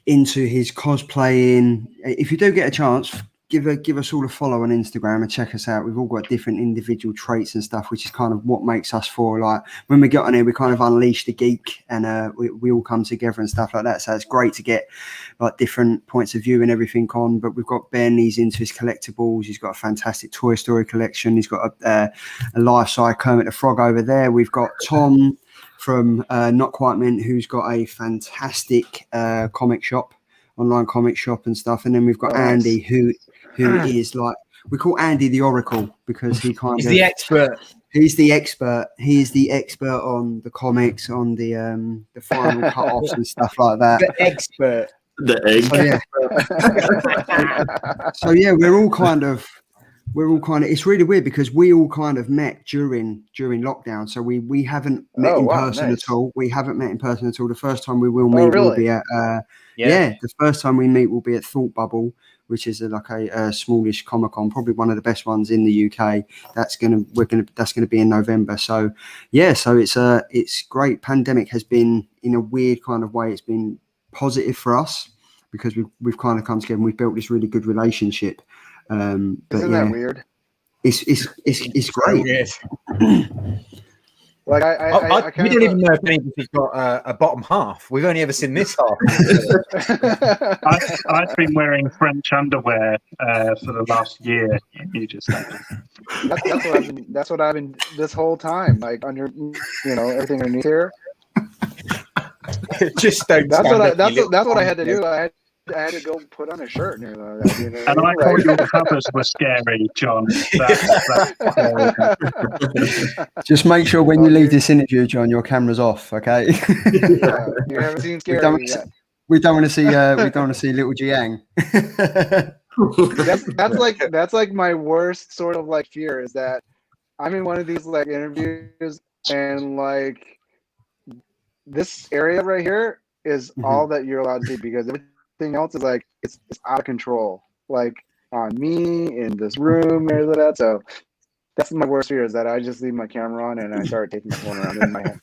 into his cosplaying. If you do get a chance, give us all a follow on Instagram and check us out. We've all got different individual traits and stuff, which is kind of what makes us for, like, when we get on here, we kind of unleash the geek, and we all come together and stuff like that. So it's great to get like different points of view and everything on. But we've got Ben, he's into his collectibles. He's got a fantastic Toy Story collection. He's got a life-size Kermit the Frog over there. We've got Tom from Not Quite Mint, who's got a fantastic comic shop, online comic shop and stuff. And then we've got Andy, who is like, we call Andy the Oracle, because he's the expert. He's the expert. He's the expert on the comics, on the final cut-offs and stuff like that. The expert. The egg. So yeah, we're all kind of. It's really weird because we all kind of met during lockdown. So we haven't met in person at all. We haven't met in person at all. The first time we will meet will be at the first time we meet will be at Thought Bubble, which is like a smallish Comic-Con, probably one of the best ones in the UK. That's gonna be in November. So yeah, so it's great. Pandemic has been, in a weird kind of way, it's been positive for us because we've kind of come together and we've built this really good relationship. But Isn't that weird? It's great. Yes. Like we don't even know if anybody's got a bottom half. We've only ever seen this half. I've been wearing French underwear for the last year. You just that's what I've been this whole time. Like under, everything underneath here. Just don't. That's what I had to do. I had to go put on a shirt. And I thought your covers were scary, John. Just make sure when you leave this interview, John, your camera's off, okay? You haven't seen scary yet. We don't want to see little Giang. that's like my worst sort of like fear, is that I'm in one of these like interviews and like this area right here is all that you're allowed to see, because everything else is like it's out of control, like on me in this room and all that. So that's my worst fear, is that I just leave my camera on and I start taking my phone around in my house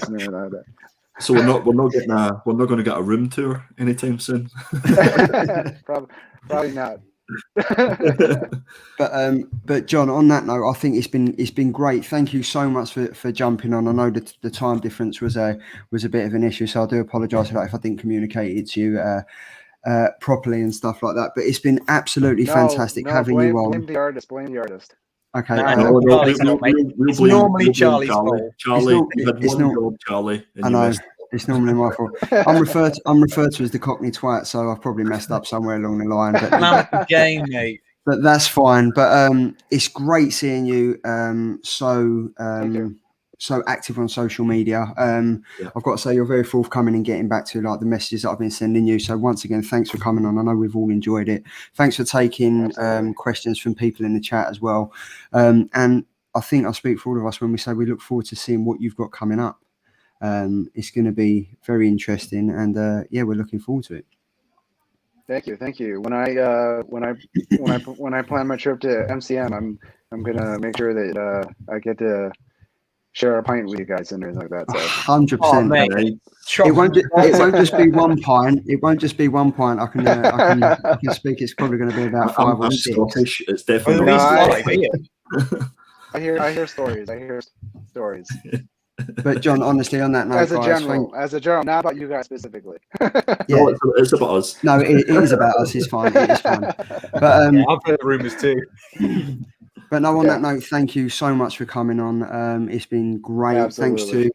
and everything like that. So we're not going to get a room tour anytime soon. Probably not. But John, on that note, I think it's been great. Thank you so much for jumping on. I know that the time difference was a bit of an issue, so I do apologise for that if I didn't communicate it to you properly and stuff like that. But it's been absolutely fantastic having you on. Blame the artist. Okay. It's normally Charlie's fault. Charlie, you had one job, Charlie. I know. It's normally my fault. I'm referred to as the Cockney twat, so I've probably messed up somewhere along the line. But game, mate. But that's fine. But it's great seeing you so active on social media. I've got to say, you're very forthcoming in getting back to like the messages that I've been sending you. So once again, thanks for coming on. I know we've all enjoyed it. Thanks for taking questions from people in the chat as well. And I think I speak for all of us when we say we look forward to seeing what you've got coming up. It's going to be very interesting, and we're looking forward to it. Thank you. When I plan my trip to MCM, I'm gonna make sure that I get to share a pint with you guys and everything like that. So 100%. It won't just be one pint. It won't just be one pint. I can speak. It's probably going to be about 5 or 6. Scottish. It's definitely. I hear stories. But John, honestly, on that note, as a general, not about you guys specifically. No, it's about us. No, it is about us. It's fine. It is fine. But I've heard the rumours too. But no, on that note, thank you so much for coming on. It's been great. Absolutely.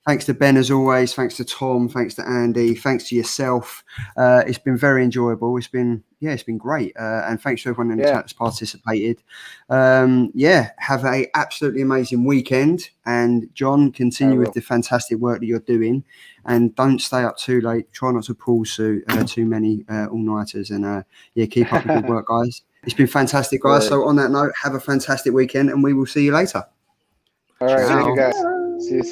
Thanks to Ben as always. Thanks to Tom. Thanks to Andy. Thanks to yourself. It's been very enjoyable. It's been great. And thanks to everyone in the chat that's participated. Have a absolutely amazing weekend. And John, continue with the fantastic work that you're doing. And don't stay up too late. Try not to pull too many all-nighters. And keep up the good work, guys. It's been fantastic, guys. So on that note, have a fantastic weekend, and we will see you later. All right, thank you guys. See you soon.